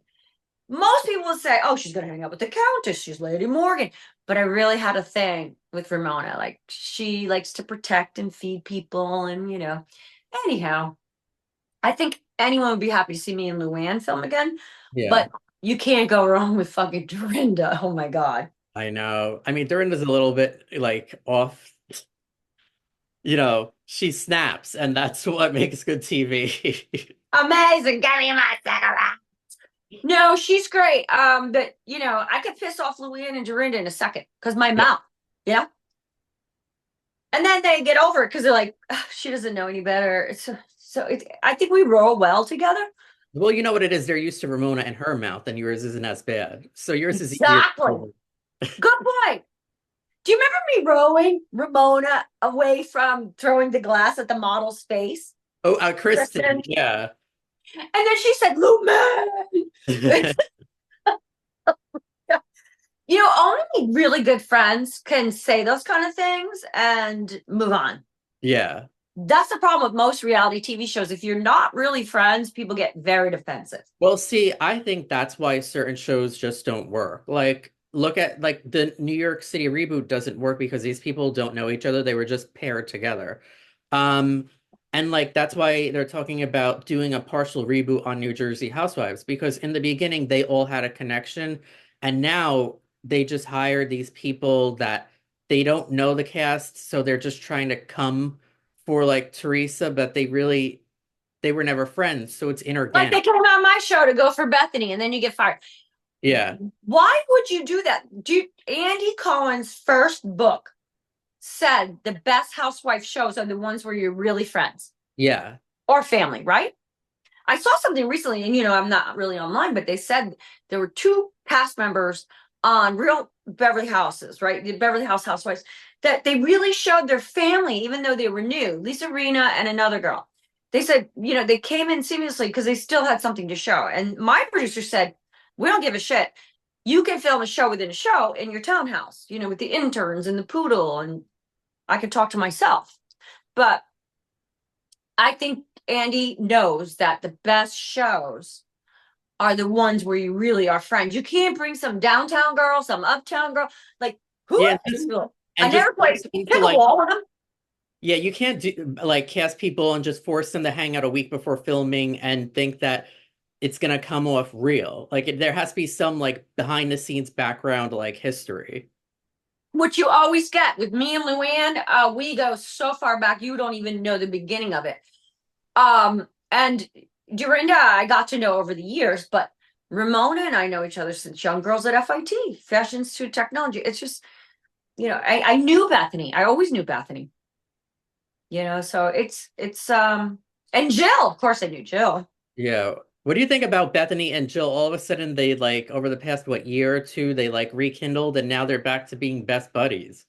Speaker 3: Most people would say, oh, she's going to hang out with the Countess. She's Lady Morgan. But I really had a thing with Ramona. Like, she likes to protect and feed people. And, anyhow, I think anyone would be happy to see me and Luann film again.
Speaker 1: Yeah.
Speaker 3: But you can't go wrong with fucking Dorinda. Oh, my God.
Speaker 1: I know. I mean, Dorinda's a little bit like off, she snaps, and that's what makes good TV.
Speaker 3: Amazing. Give me my cigarette. No, she's great. But I could piss off Luann and Dorinda in a second because my mouth, and then they get over it because they're like, "Ugh, she doesn't know any better." I think we roll well together.
Speaker 1: Well, you know what it is. They're used to Ramona and her mouth, and yours isn't as bad. So yours is easier.
Speaker 3: Exactly. Good point. Do you remember me rowing Ramona away from throwing the glass at the model's face?
Speaker 1: Oh, Kristen.
Speaker 3: Kristen.
Speaker 1: Yeah.
Speaker 3: And then she said, Lumen. Only really good friends can say those kind of things and move on.
Speaker 1: Yeah.
Speaker 3: That's the problem with most reality TV shows. If you're not really friends, people get very defensive.
Speaker 1: Well, see, I think that's why certain shows just don't work. Like, look at like the New York City reboot doesn't work because these people don't know each other. They were just paired together. And like that's why they're talking about doing a partial reboot on New Jersey Housewives, because in the beginning they all had a connection, and now they just hired these people that they don't know the cast, so they're just trying to come for like Teresa, but they were never friends, so it's
Speaker 3: Like they
Speaker 1: inorganic.
Speaker 3: came on my show to go for Bethenny and then you get fired.
Speaker 1: Yeah.
Speaker 3: Why would you do that? Andy Cohen's first book said the best housewife shows are the ones where you're really friends
Speaker 1: Yeah.
Speaker 3: or family, right? I saw something recently, and I'm not really online, but they said there were two cast members on Real Beverly Houses, right? The Beverly House Housewives, that they really showed their family, even though they were new. Lisa Rinna and another girl. They said, they came in seamlessly because they still had something to show. And my producer said, we don't give a shit. You can film a show within a show in your townhouse, with the interns and the poodle, and I can talk to myself. But I think Andy knows that the best shows are the ones where you really are friends. You can't bring some downtown girl, some uptown girl. Like, who
Speaker 1: Yeah,
Speaker 3: are these people? I
Speaker 1: and just
Speaker 3: never played
Speaker 1: to like
Speaker 3: pickleball with them.
Speaker 1: yeah, you can't do like cast people and just force them to hang out a week before filming and think that it's gonna come off real. Like there has to be some like behind the scenes background like history.
Speaker 3: Which you always get with me and Luann. We go so far back, you don't even know the beginning of it. And Dorinda, I got to know over the years, but Ramona and I know each other since young girls at FIT, Fashion Institute of Technology. It's just, I knew Bethenny. I always knew Bethenny. So and Jill, of course I knew Jill.
Speaker 1: Yeah. What do you think about Bethenny and Jill? All of a sudden they like over the past year or two, they like rekindled and now they're back to being best buddies.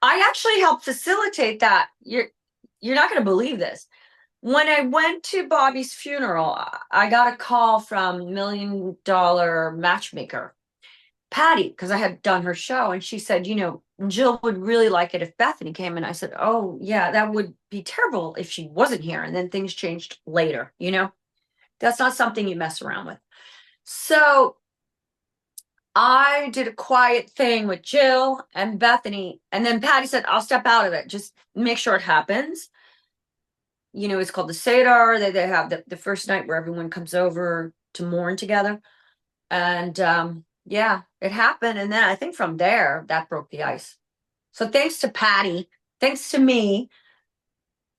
Speaker 3: I actually helped facilitate that. You're not going to believe this. When I went to Bobby's funeral, I got a call from $1 Million Matchmaker, Patty, because I had done her show, and she said, Jill would really like it if Bethenny came. And I said, oh, yeah, that would be terrible if she wasn't here. And then things changed later, That's not something you mess around with. So I did a quiet thing with Jill and Bethenny. And then Patty said, I'll step out of it. Just make sure it happens. It's called the Seder. They have the first night where everyone comes over to mourn together. And yeah, it happened. And then I think from there, that broke the ice. So thanks to Patty, thanks to me,
Speaker 1: You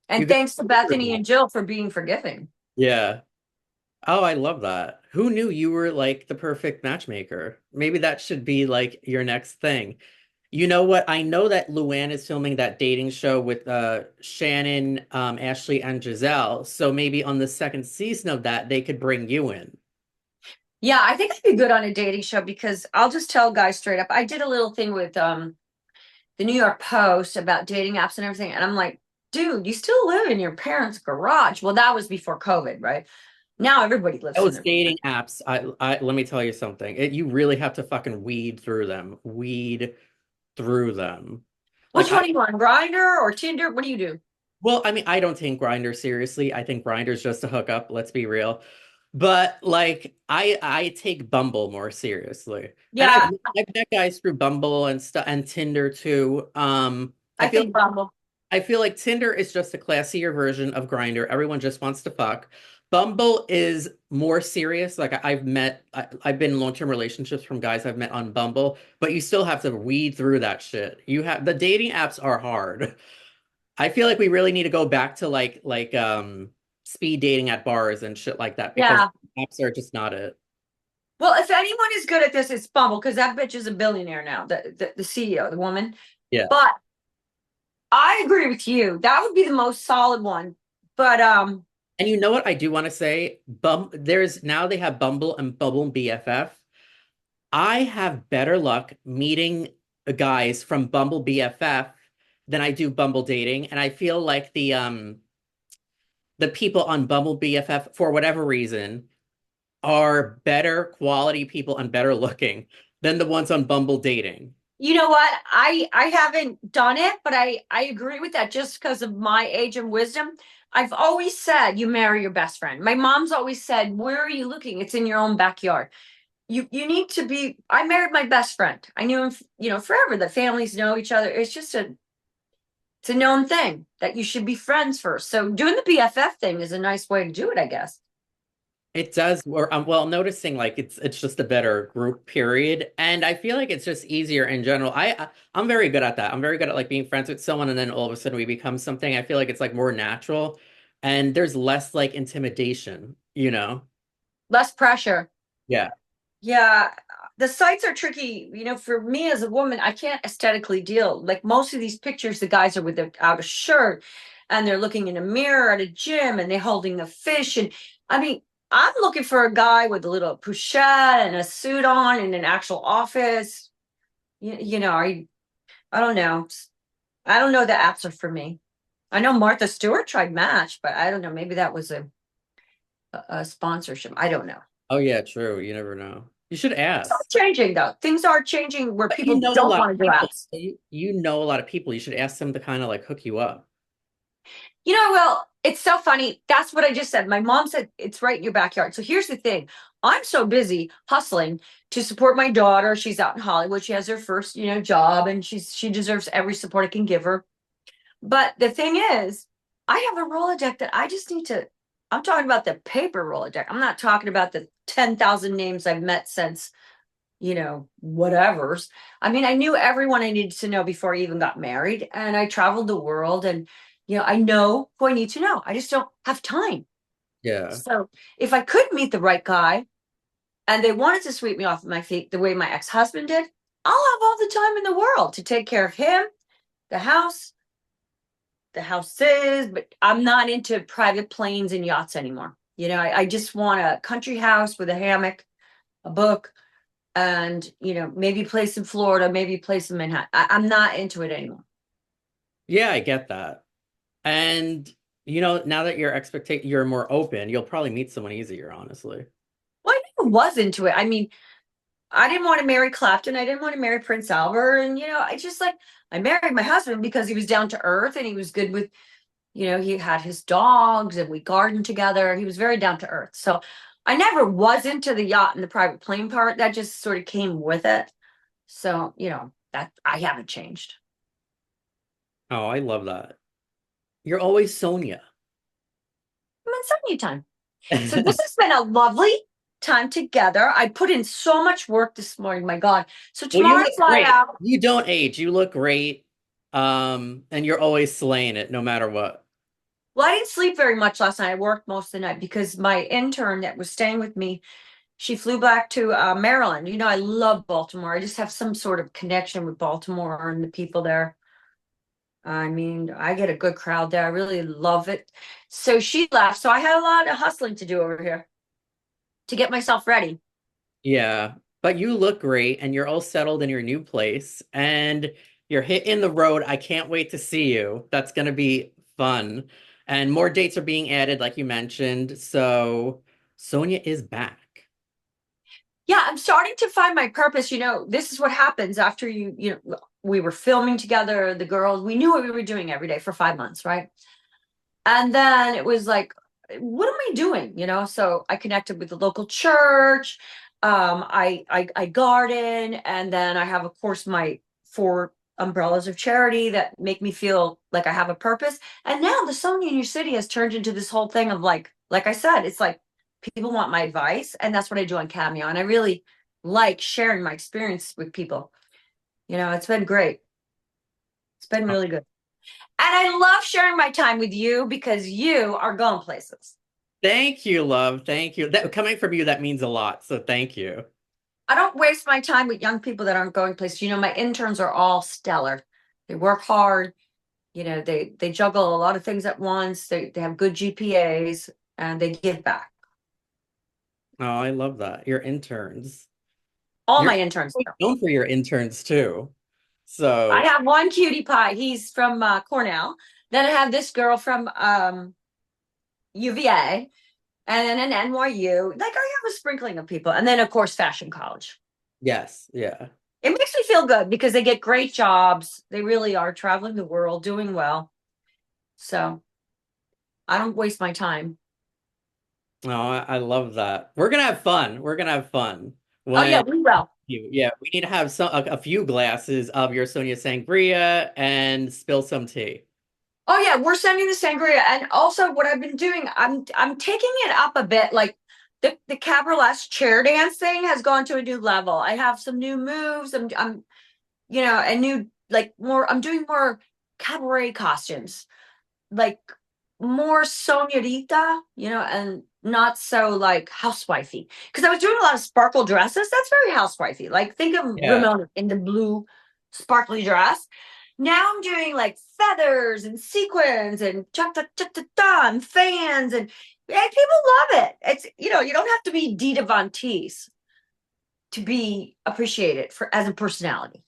Speaker 3: and
Speaker 1: guys,
Speaker 3: thanks to Bethenny and Jill for being forgiving.
Speaker 1: yeah. Oh, I love that. Who knew you were like the perfect matchmaker? Maybe that should be like your next thing. You know what? I know that Luann is filming that dating show with Shannon, Ashley, and Giselle. So maybe on the second season of that, they could bring you in.
Speaker 3: Yeah, I think I'd be good on a dating show because I'll just tell guys straight up. I did a little thing with the New York Post about dating apps and everything, and I'm like, dude, you still live in your parents' garage. Well, that was before COVID, right? Now everybody lives in
Speaker 1: Those
Speaker 3: their.
Speaker 1: dating apps, I let me tell you something. You really have to fucking weed through them. Weed through them. Like
Speaker 3: Which one are you on, Grinder or Tinder? What do you do?
Speaker 1: well, I mean, I don't take Grinder seriously. I think Grinder's just a hookup, let's be real. But like I take Bumble more seriously. And
Speaker 3: Yeah,
Speaker 1: I've met guys through Bumble and stuff and Tinder too.
Speaker 3: I think Bumble.
Speaker 1: I feel like Tinder is just a classier version of Grinder. Everyone just wants to fuck. Bumble is more serious. Like I've been in long-term relationships from guys I've met on Bumble, but you still have to weed through that shit. You have the dating apps are hard. I feel like we really need to go back to speed dating at bars and shit like that because
Speaker 3: Yeah.
Speaker 1: apps are just not it.
Speaker 3: Well, if anyone is good at this, it's Bumble because that bitch is a billionaire now, the CEO, the woman.
Speaker 1: Yeah.
Speaker 3: But I agree with you. That would be the most solid one. But
Speaker 1: And you know what I do want to say? There's now they have Bumble and Bumble BFF. I have better luck meeting guys from Bumble BFF than I do Bumble dating, and I feel like the people on Bumble BFF for whatever reason are better quality people and better looking than the ones on Bumble dating.
Speaker 3: you know what? I haven't done it, but I agree with that just because of my age and wisdom. I've always said you marry your best friend. My mom's always said, "Where are you looking? It's in your own backyard." You need to be. I married my best friend. I knew him, forever. The families know each other. It's a known thing that you should be friends first. So doing the BFF thing is a nice way to do it, I guess.
Speaker 1: It does, or well, I'm noticing like it's just a better group period, and I feel like it's just easier in general. I'm very good at that. I'm very good at like being friends with someone, and then all of a sudden we become something. I feel like it's like more natural, and there's less like intimidation, you know?
Speaker 3: Less pressure.
Speaker 1: Yeah,
Speaker 3: Yeah, the sites are tricky. For me as a woman, I can't aesthetically deal. Like most of these pictures, the guys are without a shirt and they're looking in a mirror at a gym and they're holding a fish. And I mean, I'm looking for a guy with a little pochette and a suit on in an actual office. I don't know. I don't know the apps are for me. I know Martha Stewart tried Match, but I don't know. Maybe that was a sponsorship. I don't know.
Speaker 1: oh yeah, true. You never know. You should
Speaker 3: Things are
Speaker 1: ask.
Speaker 3: changing though. Things are changing where
Speaker 1: But you
Speaker 3: people
Speaker 1: know a
Speaker 3: don't
Speaker 1: lot of
Speaker 3: want to do
Speaker 1: people.
Speaker 3: apps.
Speaker 1: You know a lot of people. You should ask them to kind of like hook you up.
Speaker 3: Well, it's so funny. That's what I just said. My mom said it's right in your backyard. So here's the thing. I'm so busy hustling to support my daughter. She's out in Hollywood. She has her first, job and she deserves every support I can give her. But the thing is, I have a Rolodex that I just need to. I'm talking about the paper Rolodex. I'm not talking about the 10,000 names I've met since, whatever's. I mean, I knew everyone I needed to know before I even got married. And I traveled the world and, I know who I need to know. I just don't have time.
Speaker 1: Yeah.
Speaker 3: So if I could meet the right guy and they wanted to sweep me off my feet the way my ex-husband did, I'll have all the time in the world to take care of him, the house, the houses, but I'm not into private planes and yachts anymore. I just want a country house with a hammock, a book, and maybe a place in Florida, maybe a place in Manhattan. I'm not into it anymore.
Speaker 1: Yeah, I get that. And now that you're more open, you'll probably meet someone easier, honestly.
Speaker 3: Well, I never was into it. I mean, I didn't want to marry Clapton. I didn't want to marry Prince Albert. And, I just I married my husband because he was down to earth and he was good with, he had his dogs and we gardened together. He was very down to earth. So I never was into the yacht and the private plane part. That just sort of came with it. So, that I haven't changed.
Speaker 1: Oh, I love that. You're always Sonja.
Speaker 3: I'm in Sonia time. So this has been a lovely time together. I put in so much work this morning. My God. So
Speaker 1: Well, you
Speaker 3: tomorrow I
Speaker 1: look
Speaker 3: fly
Speaker 1: great.
Speaker 3: out.
Speaker 1: You don't age. You look great. And you're always slaying it no matter what.
Speaker 3: Well, I didn't sleep very much last night. I worked most of the night because my intern that was staying with me, She flew back to Maryland. You know, I love Baltimore. I just have some sort of connection with Baltimore and the people there. I mean, I get a good crowd there. I really love it. So she left. So I had a lot of hustling to do over here to get myself ready.
Speaker 1: Yeah, but you look great and you're all settled in your new place and you're hitting the road. I can't wait to see you. That's going to be fun. And more dates are being added, like you mentioned. So Sonja is back.
Speaker 3: Yeah, I'm starting to find my purpose. You know, this is what happens after you know, we were filming together, the girls, we knew what we were doing every day for 5 months, right? And then it was like, what am I doing? You know, so I connected with the local church. I garden, and then I have, of course, my 4 umbrellas of charity that make me feel like I have a purpose. And now the Sonja in Your City has turned into this whole thing of like I said, it's like people want my advice, and that's what I do on Cameo. And I really like sharing my experience with people. You know, it's been great. It's been really good. And I love sharing my time with you because you are going places.
Speaker 1: Thank you, love. Thank you. That coming from you, that means a lot. So thank you.
Speaker 3: I don't waste my time with young people that aren't going places. You know, my interns are all stellar. They work hard. You know, they juggle a lot of things at once. They have good GPAs and they give back.
Speaker 1: Oh, I love that. Your interns.
Speaker 3: All
Speaker 1: You're
Speaker 3: my interns.
Speaker 1: known for your interns too.
Speaker 3: I
Speaker 1: So
Speaker 3: have one cutie pie. He's from Cornell. Then I have this girl from UVA and then an NYU. Like I have a sprinkling of people. And then, of course, fashion college.
Speaker 1: yes, yeah.
Speaker 3: It makes me feel good because they get great jobs. They really are traveling the world, doing well. So I don't waste my time.
Speaker 1: Oh, I love that. We're gonna have fun. We're gonna have fun
Speaker 3: Oh yeah,
Speaker 1: when
Speaker 3: we will.
Speaker 1: yeah, we need to have a few glasses of your Sonja Sangria and spill some tea.
Speaker 3: Oh yeah, we're sending the sangria. And also what I've been doing, I'm taking it up a bit. Like the cabaret chair dance thing has gone to a new level. I have some new moves. I'm you know, a new like more I'm doing more cabaret costumes. Like more Sonjarita, you know, and not so like housewifey. Because I was doing a lot of sparkle dresses. That's very housewifey. Like think of
Speaker 1: Yeah.
Speaker 3: Ramona in the blue sparkly dress. Now I'm doing like feathers and sequins and cha ta ta ta ta and fans and people love it. It's you know, you don't have to be Dita Von Teese to be appreciated for as a personality.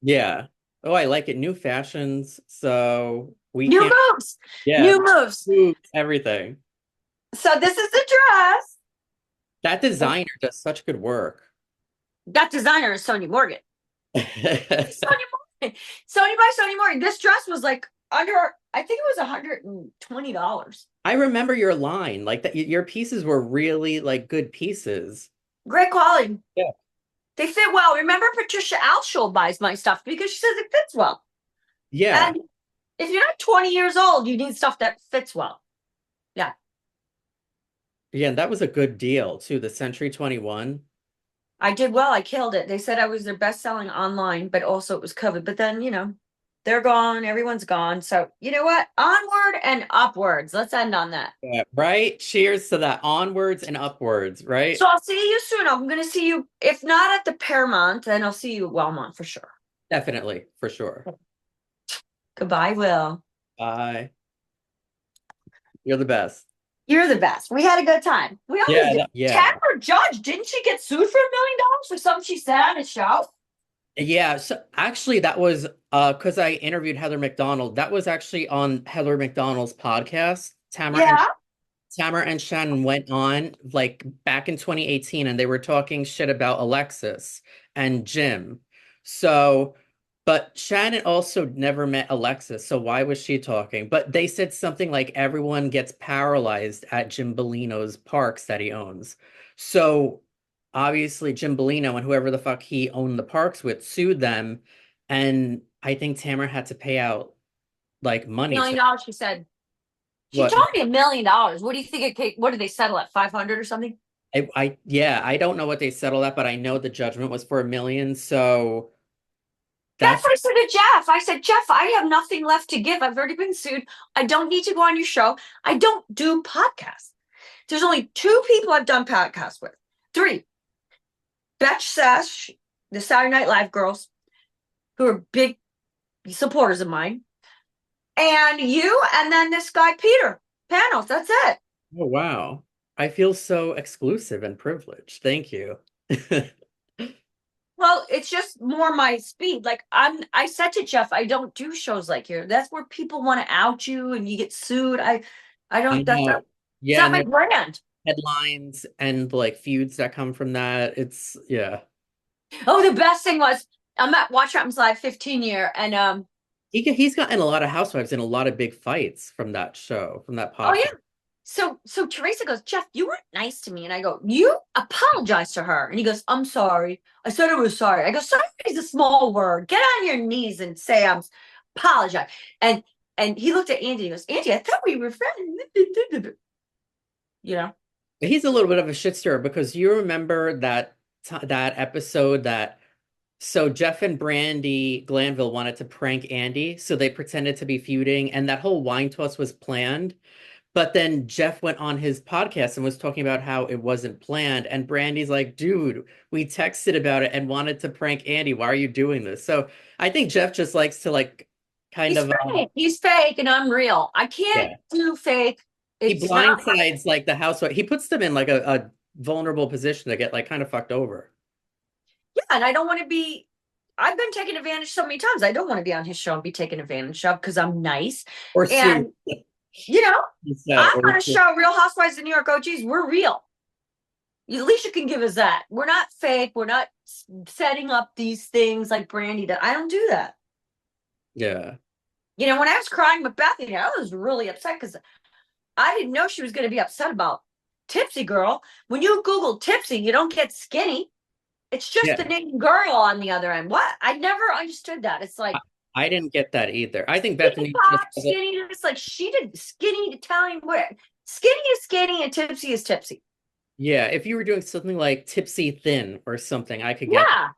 Speaker 1: Yeah. Oh, I like it. New fashions. So we
Speaker 3: New
Speaker 1: can't,
Speaker 3: moves,
Speaker 1: yeah,
Speaker 3: new moves.
Speaker 1: everything.
Speaker 3: So this is the dress.
Speaker 1: That designer does such good work.
Speaker 3: That designer is Sonja Morgan. Sonja Morgan. Sonja by Sonja Morgan. This dress was like under, I think it was $120.
Speaker 1: I remember your line, like that your pieces were really like good pieces.
Speaker 3: Great quality.
Speaker 1: Yeah.
Speaker 3: They fit well. Remember, Patricia Alschull buys my stuff because she says it fits well.
Speaker 1: Yeah.
Speaker 3: And if you're not 20 years old, you need stuff that fits well. Yeah.
Speaker 1: Yeah, and that was a good deal too. The Century 21.
Speaker 3: I did well. I killed it. They said I was their best selling online, but also it was COVID. But then, you know, they're gone. Everyone's gone. So, you know what? Onward and upwards. Let's end on that.
Speaker 1: Yeah, right? Cheers to that onwards and upwards, right?
Speaker 3: So I'll see you soon. I'm going to see you, if not at the Paramount, then I'll see you at Wellmont for sure.
Speaker 1: Definitely, for sure.
Speaker 3: Goodbye, Will.
Speaker 1: Bye. You're the best.
Speaker 3: You're the best. We had a good time. We always
Speaker 1: Yeah,
Speaker 3: did.
Speaker 1: yeah.
Speaker 3: Tamara Judge, didn't she get sued for $1 million for something she said on a show?
Speaker 1: Yeah, so actually that was because I interviewed Heather McDonald. That was actually on Heather McDonald's podcast.
Speaker 3: Yeah.
Speaker 1: Tamara and Shannon went on like back in 2018 and they were talking shit about Alexis and Jim. So, but Shannon also never met Alexis, so why was she talking? But they said something like everyone gets paralyzed at Jim Bellino's parks that he owns. So obviously Jim Bellino and whoever the fuck he owned the parks with sued them, and I think Tamara had to pay out like money
Speaker 3: $1 million,
Speaker 1: to
Speaker 3: she said. She
Speaker 1: what
Speaker 3: told me $1 million. What do you think what did they settle at? 500 or something?
Speaker 1: I yeah, I don't know what they settled at, but I know the judgment was for $1 million. So
Speaker 3: That's
Speaker 1: that's
Speaker 3: what I said to Jeff. I said, Jeff, I have nothing left to give. I've already been sued. I don't need to go on your show. I don't do podcasts. There's only 2 people I've done podcasts with. 3. Betch Sesh, the Saturday Night Live girls, who are big supporters of mine, and you, and then this guy, Peter. Panels, that's it.
Speaker 1: Oh, wow. I feel so exclusive and privileged. Thank you.
Speaker 3: Well, it's just more my speed. Like I said to Jeff, I don't do shows like here. That's where people want to out you and you get sued. I
Speaker 1: I
Speaker 3: don't, that's
Speaker 1: know.
Speaker 3: not, it's
Speaker 1: Yeah,
Speaker 3: not
Speaker 1: and
Speaker 3: my
Speaker 1: there's
Speaker 3: brand.
Speaker 1: headlines and like feuds that come from that. It's yeah.
Speaker 3: Oh, the best thing was I'm at Watch What Happens Live 15 year, and
Speaker 1: He's gotten a lot of housewives in a lot of big fights from that show, from that
Speaker 3: oh yeah.
Speaker 1: podcast.
Speaker 3: So Teresa goes, Jeff, you weren't nice to me. And I go, you apologize to her. And he goes, I'm sorry. I said I was sorry. I go, sorry is a small word. Get on your knees and say I'm apologize. And he looked at Andy and he goes, Andy, I thought we were friends. You know?
Speaker 1: He's a little bit of a shit stirrer because you remember that episode that so Jeff and Brandy Glanville wanted to prank Andy, so they pretended to be feuding, and that whole wine toss was planned. But then Jeff went on his podcast and was talking about how it wasn't planned. And Brandy's like, dude, we texted about it and wanted to prank Andy. Why are you doing this? So I think Jeff just likes to like kind
Speaker 3: He's
Speaker 1: of
Speaker 3: fake. He's fake and I'm real. I can't
Speaker 1: yeah.
Speaker 3: do fake.
Speaker 1: He
Speaker 3: It's not.
Speaker 1: blindsides like the housewife. He puts them in like a vulnerable position to get like kind of fucked over.
Speaker 3: Yeah, and I don't want to be. I've been taken advantage so many times. I don't want to be on his show and be taken advantage of because I'm nice.
Speaker 1: Or Sue,
Speaker 3: And you know,
Speaker 1: he said,
Speaker 3: I'm
Speaker 1: or
Speaker 3: on a show, Real Housewives of New York OGs. We're real. At least you can give us that. We're not fake. We're not setting up these things like Brandy did. I don't do that.
Speaker 1: yeah.
Speaker 3: You know, when I was crying with Bethenny, I was really upset because I didn't know she was going to be upset about Tipsy Girl. When you Google Tipsy, you don't get skinny. It's just the
Speaker 1: Yeah.
Speaker 3: name girl on the other end. What? I never understood that. It's like
Speaker 1: I didn't get that either. I think
Speaker 3: skinny
Speaker 1: Bethany just
Speaker 3: pop, skinny. It's like she did skinny Italian where skinny is skinny and tipsy is tipsy.
Speaker 1: yeah, if you were doing something like tipsy thin or something, I could get,
Speaker 3: Yeah.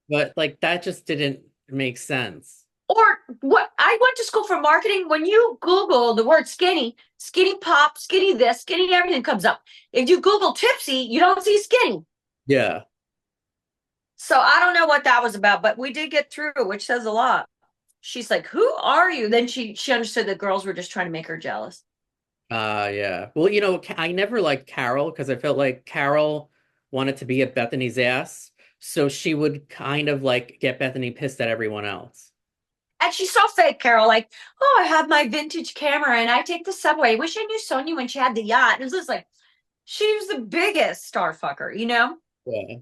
Speaker 1: but like that just didn't make sense.
Speaker 3: Or what I went to school for marketing. When you Google the word skinny, skinny pop, skinny this, skinny everything comes up. If you Google tipsy, you don't see skinny.
Speaker 1: Yeah.
Speaker 3: So I don't know what that was about, but we did get through, which says a lot. She's like, "Who are you?" Then she understood that girls were just trying to make her jealous.
Speaker 1: Yeah. Well, you know, I never liked Carol because I felt like Carol wanted to be at Bethany's ass. So she would kind of like get Bethany pissed at everyone else.
Speaker 3: And she's so fake, Carol. Like, oh, I have my vintage camera and I take the subway. I wish I knew Sonja when she had the yacht. It was just like, she was the biggest star fucker, you know?
Speaker 1: Yeah.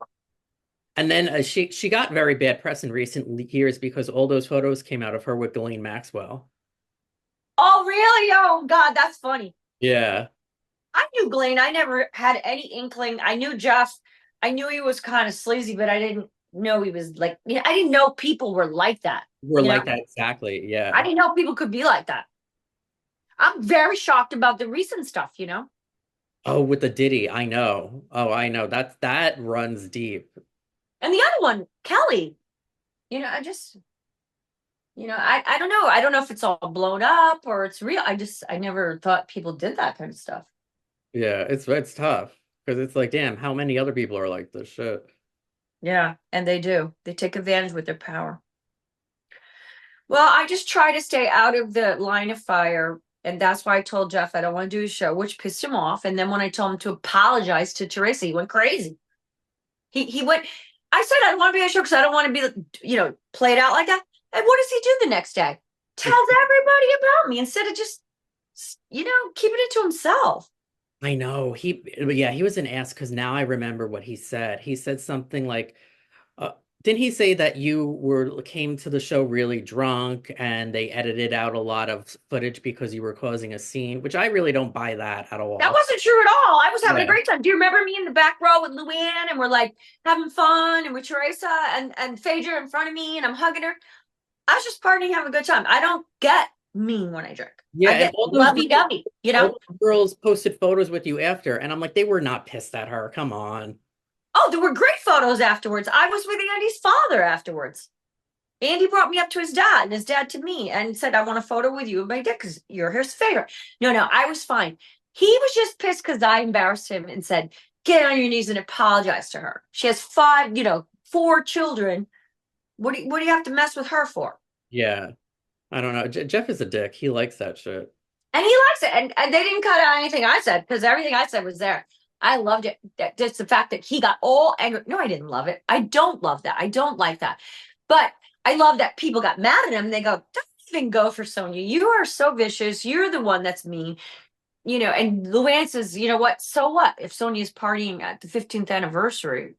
Speaker 1: And then she got very bad press in recent years because all those photos came out of her with Ghislaine Maxwell.
Speaker 3: Oh, really? Oh, God, that's funny.
Speaker 1: Yeah.
Speaker 3: I knew Glenn. I never had any inkling. I knew Josh. I knew he was kind of sleazy, but I didn't know he was like, you know, I didn't know people were like that.
Speaker 1: We're
Speaker 3: You
Speaker 1: like
Speaker 3: know?
Speaker 1: that exactly. Yeah.
Speaker 3: I didn't know people could be like that. I'm very shocked about the recent stuff, you know?
Speaker 1: Oh, with the Diddy, I know. Oh, I know. That runs deep.
Speaker 3: And the other one, Kelly, you know, I just, you know, I don't know. I don't know if it's all blown up or it's real. I never thought people did that kind of stuff.
Speaker 1: Yeah, it's tough because it's like, damn, how many other people are like this shit?
Speaker 3: Yeah, and they do. They take advantage with their power. Well, I just try to stay out of the line of fire. And that's why I told Jeff I don't want to do a show, which pissed him off. And then when I told him to apologize to Teresa, he went crazy. He went, I said, I don't want to be on a show because I don't want to be, you know, played out like that. And what does he do the next day? Tells everybody about me instead of just, you know, keeping it to himself.
Speaker 1: I know. Yeah, he was an ass because now I remember what he said. He said something like, uh, didn't he say that you came to the show really drunk and they edited out a lot of footage because you were causing a scene, which I really don't buy that at all.
Speaker 3: That wasn't true at all. I was having
Speaker 1: Yeah.
Speaker 3: a great time. Do you remember me in the back row with Luann and we're like having fun and with Teresa and Phaedra in front of me and I'm hugging her? I was just partying, having a good time. I don't get mean when I drink.
Speaker 1: Yeah,
Speaker 3: I
Speaker 1: and
Speaker 3: get lovey-dovey, you
Speaker 1: all
Speaker 3: know?
Speaker 1: those girls posted photos with you after, and I'm like, they were not pissed at her. Come on.
Speaker 3: Oh, there were great photos afterwards. I was with Andy's father afterwards. Andy brought me up to his dad and his dad to me and said, I want a photo with you and my dad because you're his favorite. No, I was fine. He was just pissed because I embarrassed him and said, get on your knees and apologize to her. She has 4 children. What do you have to mess with her for?
Speaker 1: Yeah. I don't know. Jeff is a dick. He likes that shit.
Speaker 3: And he likes it. And they didn't cut out anything I said because everything I said was there. I loved it. Just the fact that he got all angry. No, I didn't love it. I don't love that. I don't like that. But I love that people got mad at him. They go, don't even go for Sonja. You are so vicious. You're the one that's mean. And Luann says, you know what? So what if Sonja's partying at the 15th anniversary?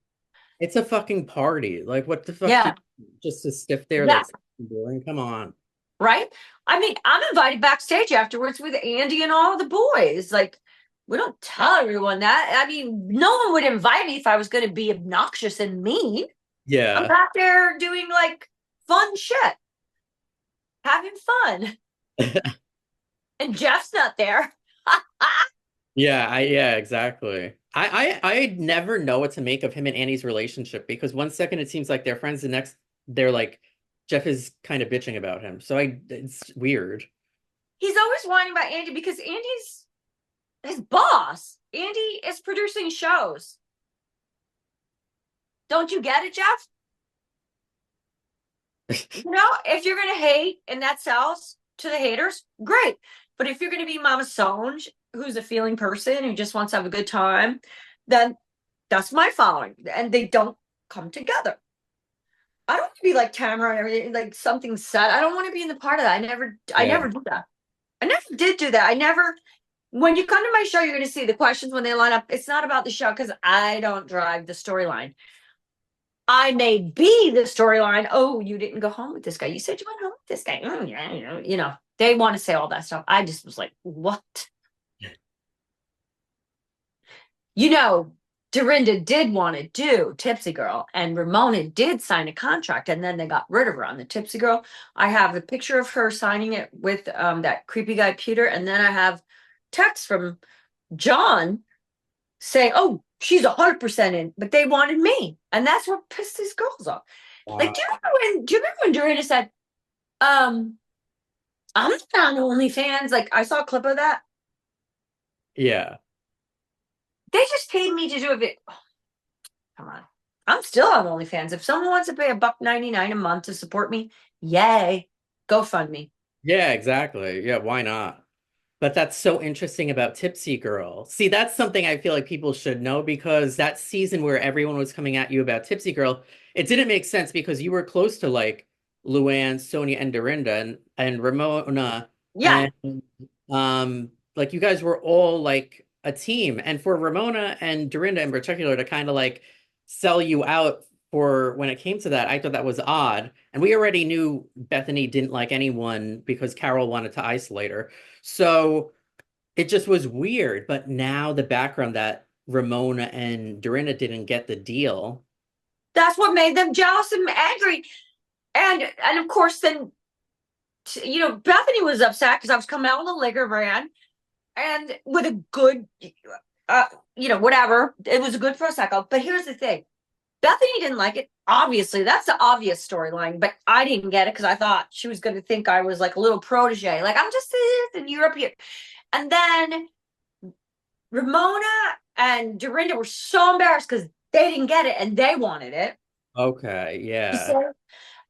Speaker 1: It's a fucking party. Like, what the fuck?
Speaker 3: Yeah.
Speaker 1: Just to stiff there,
Speaker 3: Yeah.
Speaker 1: that's doing. Come on.
Speaker 3: Right? I mean, I'm invited backstage afterwards with Andy and all the boys. Like, we don't tell everyone that. I mean, no one would invite me if I was going to be obnoxious and mean. I'm
Speaker 1: Yeah.
Speaker 3: back there doing like fun shit, having fun. And Jeff's not there.
Speaker 1: Yeah, exactly. I never know what to make of him and Annie's relationship because one second it seems like they're friends, the next they're like Jeff is kind of bitching about him. So it's weird.
Speaker 3: He's always whining about Andy because Andy's his boss. Andy is producing shows. Don't you get it, Jeff? If you're going to hate and that sells to the haters, great. But if you're going to be Mama Sonja, who's a feeling person who just wants to have a good time, then that's my following. And they don't come together. I don't want to be like Tamara and everything, like something said. I don't want to be in the part of that. I never did that. I never did do that. When you come to my show, you're going to see the questions when they line up. It's not about the show because I don't drive the storyline. I may be the storyline. Oh, you didn't go home with this guy. You said you went home with this guy. Yeah, they want to say all that stuff. I just was like, what? Dorinda did want to do Tipsy Girl, and Ramona did sign a contract, and then they got rid of her on the Tipsy Girl. I have a picture of her signing it with that creepy guy, Peter, and then I have text from John saying, oh, she's 100% in, but they wanted me. And that's what pissed these girls off.
Speaker 1: Wow.
Speaker 3: Like, do you remember when Dorinda said, I'm not on OnlyFans? Like, I saw a clip of that.
Speaker 1: Yeah.
Speaker 3: They just paid me to do a video. Oh, come on. I'm still on OnlyFans. If someone wants to pay $1.99 a month to support me, yay. Go fund me.
Speaker 1: Yeah, exactly. Yeah, why not? But that's so interesting about Tipsy Girl. See, that's something I feel like people should know because that season where everyone was coming at you about Tipsy Girl, it didn't make sense because you were close to like Luann, Sonja, and Dorinda and Ramona.
Speaker 3: Yeah.
Speaker 1: And like you guys were all like a team. And for Ramona and Dorinda in particular to kind of like sell you out for when it came to that, I thought that was odd. And we already knew Bethenny didn't like anyone because Carol wanted to isolate her. So it just was weird. But now the background that Ramona and Dorinda didn't get the deal.
Speaker 3: That's what made them jealous and angry. And of course, then, Bethenny was upset because I was coming out with a liquor brand and with a good, whatever. It was a good Prosecco. But here's the thing. Bethenny didn't like it. Obviously, that's the obvious storyline, but I didn't get it because I thought she was going to think I was like a little protege. Like, I'm just this and you're up here. And then Ramona and Dorinda were so embarrassed because they didn't get it and they wanted it.
Speaker 1: Okay, yeah.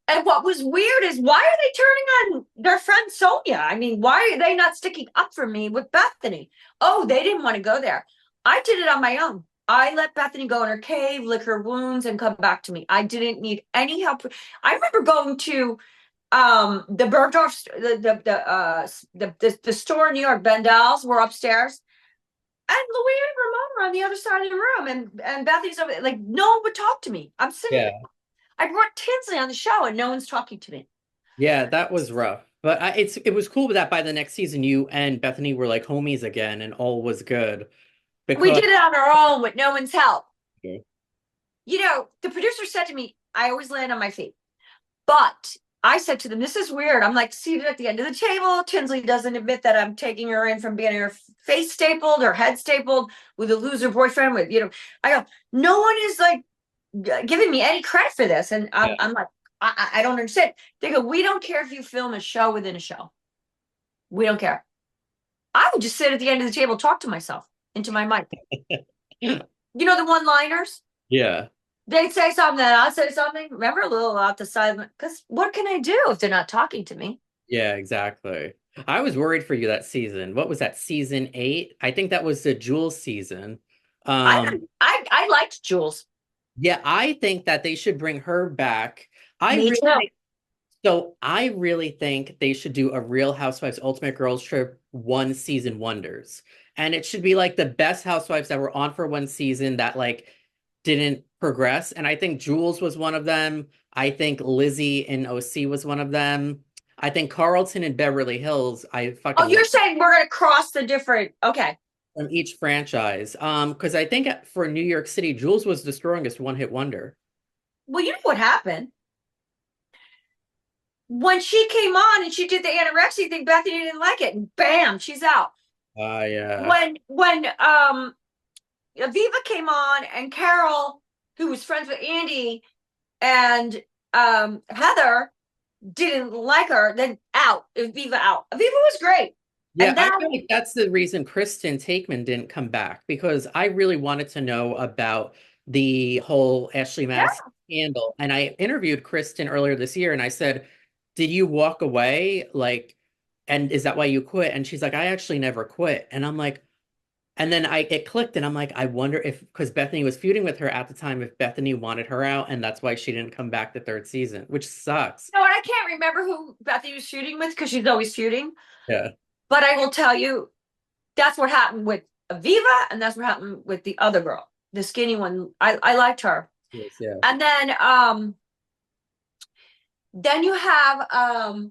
Speaker 3: And what was weird is why are they turning on their friend Sonja? I mean, why are they not sticking up for me with Bethenny? Oh, they didn't want to go there. I did it on my own. I let Bethenny go in her cave, lick her wounds, and come back to me. I didn't need any help. I remember going to the Bergdorf, the store in New York. Bendal's were upstairs, and Louis and Ramona were on the other side of the room, and Bethenny's over there. Like, no one would talk to me. I'm sitting.
Speaker 1: Yeah.
Speaker 3: I brought Tinsley on the show, and no one's talking to me.
Speaker 1: Yeah, that was rough. But it was cool that by the next season, you and Bethenny were like homies again, and all was good.
Speaker 3: We
Speaker 1: Because
Speaker 3: did it on our own with no one's help.
Speaker 1: Okay.
Speaker 3: The producer said to me, I always land on my feet. But I said to them, this is weird. I'm like seated at the end of the table. Tinsley doesn't admit that I'm taking her in from being her face stapled or head stapled with a loser boyfriend with, I go, no one is like giving me any credit for this. And I'm like, I don't understand. They go, we don't care if you film a show within a show. We don't care. I would just sit at the end of the table, talk to myself into my mic. You know the one-liners?
Speaker 1: Yeah.
Speaker 3: They'd say something, then I'd say something. Remember, a little out the side, because what can I do if they're not talking to me?
Speaker 1: Yeah, exactly. I was worried for you that season. What was that, season 8? I think that was the Jules season.
Speaker 3: I
Speaker 1: Um,
Speaker 3: I liked Jules.
Speaker 1: yeah, I think that they should bring her back. I
Speaker 3: Me
Speaker 1: really
Speaker 3: too.
Speaker 1: think so. I really think they should do a Real Housewives Ultimate Girls Trip one season wonders. And it should be like the best housewives that were on for one season that like didn't progress. And I think Jules was one of them. I think Lizzie in OC was one of them. I think Carlton in Beverly Hills, I
Speaker 3: Oh,
Speaker 1: fucking
Speaker 3: you're
Speaker 1: love
Speaker 3: saying we're gonna cross the different? Okay.
Speaker 1: from each franchise. Because I think for New York City, Jules was the strongest one-hit wonder.
Speaker 3: Well, you know what happened when she came on and she did the anorexia thing. Bethenny didn't like it, and bam, she's out.
Speaker 1: Yeah.
Speaker 3: When Aviva came on and Carol, who was friends with Andy, and Heather didn't like her, then out. Aviva out. Aviva was great.
Speaker 1: Yeah,
Speaker 3: And
Speaker 1: I
Speaker 3: then
Speaker 1: feel like that's the reason Kristen Takeman didn't come back because I really wanted to know about the whole Ashley
Speaker 3: yeah,
Speaker 1: Madison scandal. And I interviewed Kristen earlier this year and I said, "Did you walk away? Like, and is that why you quit?" And she's like, "I actually never quit." And I'm like, and then it clicked and I'm like, I wonder if because Bethenny was feuding with her at the time, if Bethenny wanted her out and that's why she didn't come back the third season, which sucks.
Speaker 3: no, I can't remember who Bethenny was shooting with because she's always shooting.
Speaker 1: Yeah.
Speaker 3: But I will tell you, that's what happened with Aviva, and that's what happened with the other girl, the skinny one. I liked her.
Speaker 1: Yes, yeah.
Speaker 3: And then you have I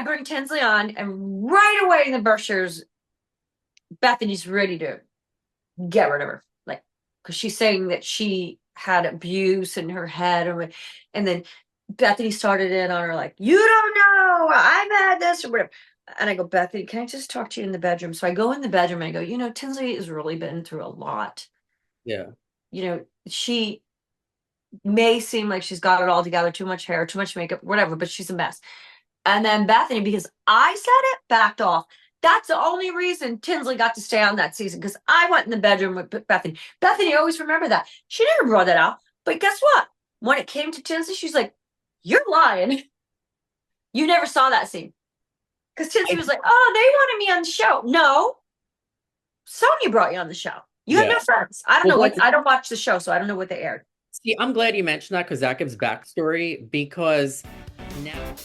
Speaker 3: bring Tinsley on, and right away in the Berkshires, Bethany's ready to get rid of her, like because she's saying that she had abuse in her head, and then Bethany started in on her like, "You don't know, I'm at this," or whatever. And I go, "Bethany, can I just talk to you in the bedroom?" So I go in the bedroom and I go, Tinsley has really been through a lot.
Speaker 1: Yeah.
Speaker 3: She may seem like she's got it all together, too much hair, too much makeup, whatever, but she's a mess. And then Bethany, because I said it, backed off. That's the only reason Tinsley got to stay on that season, because I went in the bedroom with Bethany. Bethany always remember that. She never brought that out. But guess what? When it came to Tinsley, she's like, "You're lying. You never saw that scene." Because Tinsley was like, "Oh, they wanted me on the show." No, Sonja brought you on the show. You had
Speaker 1: Yeah.
Speaker 3: no friends. I don't
Speaker 1: Well,
Speaker 3: know what, I don't watch the show, so I don't know what they aired.
Speaker 1: See, I'm glad you mentioned that because that gives backstory because now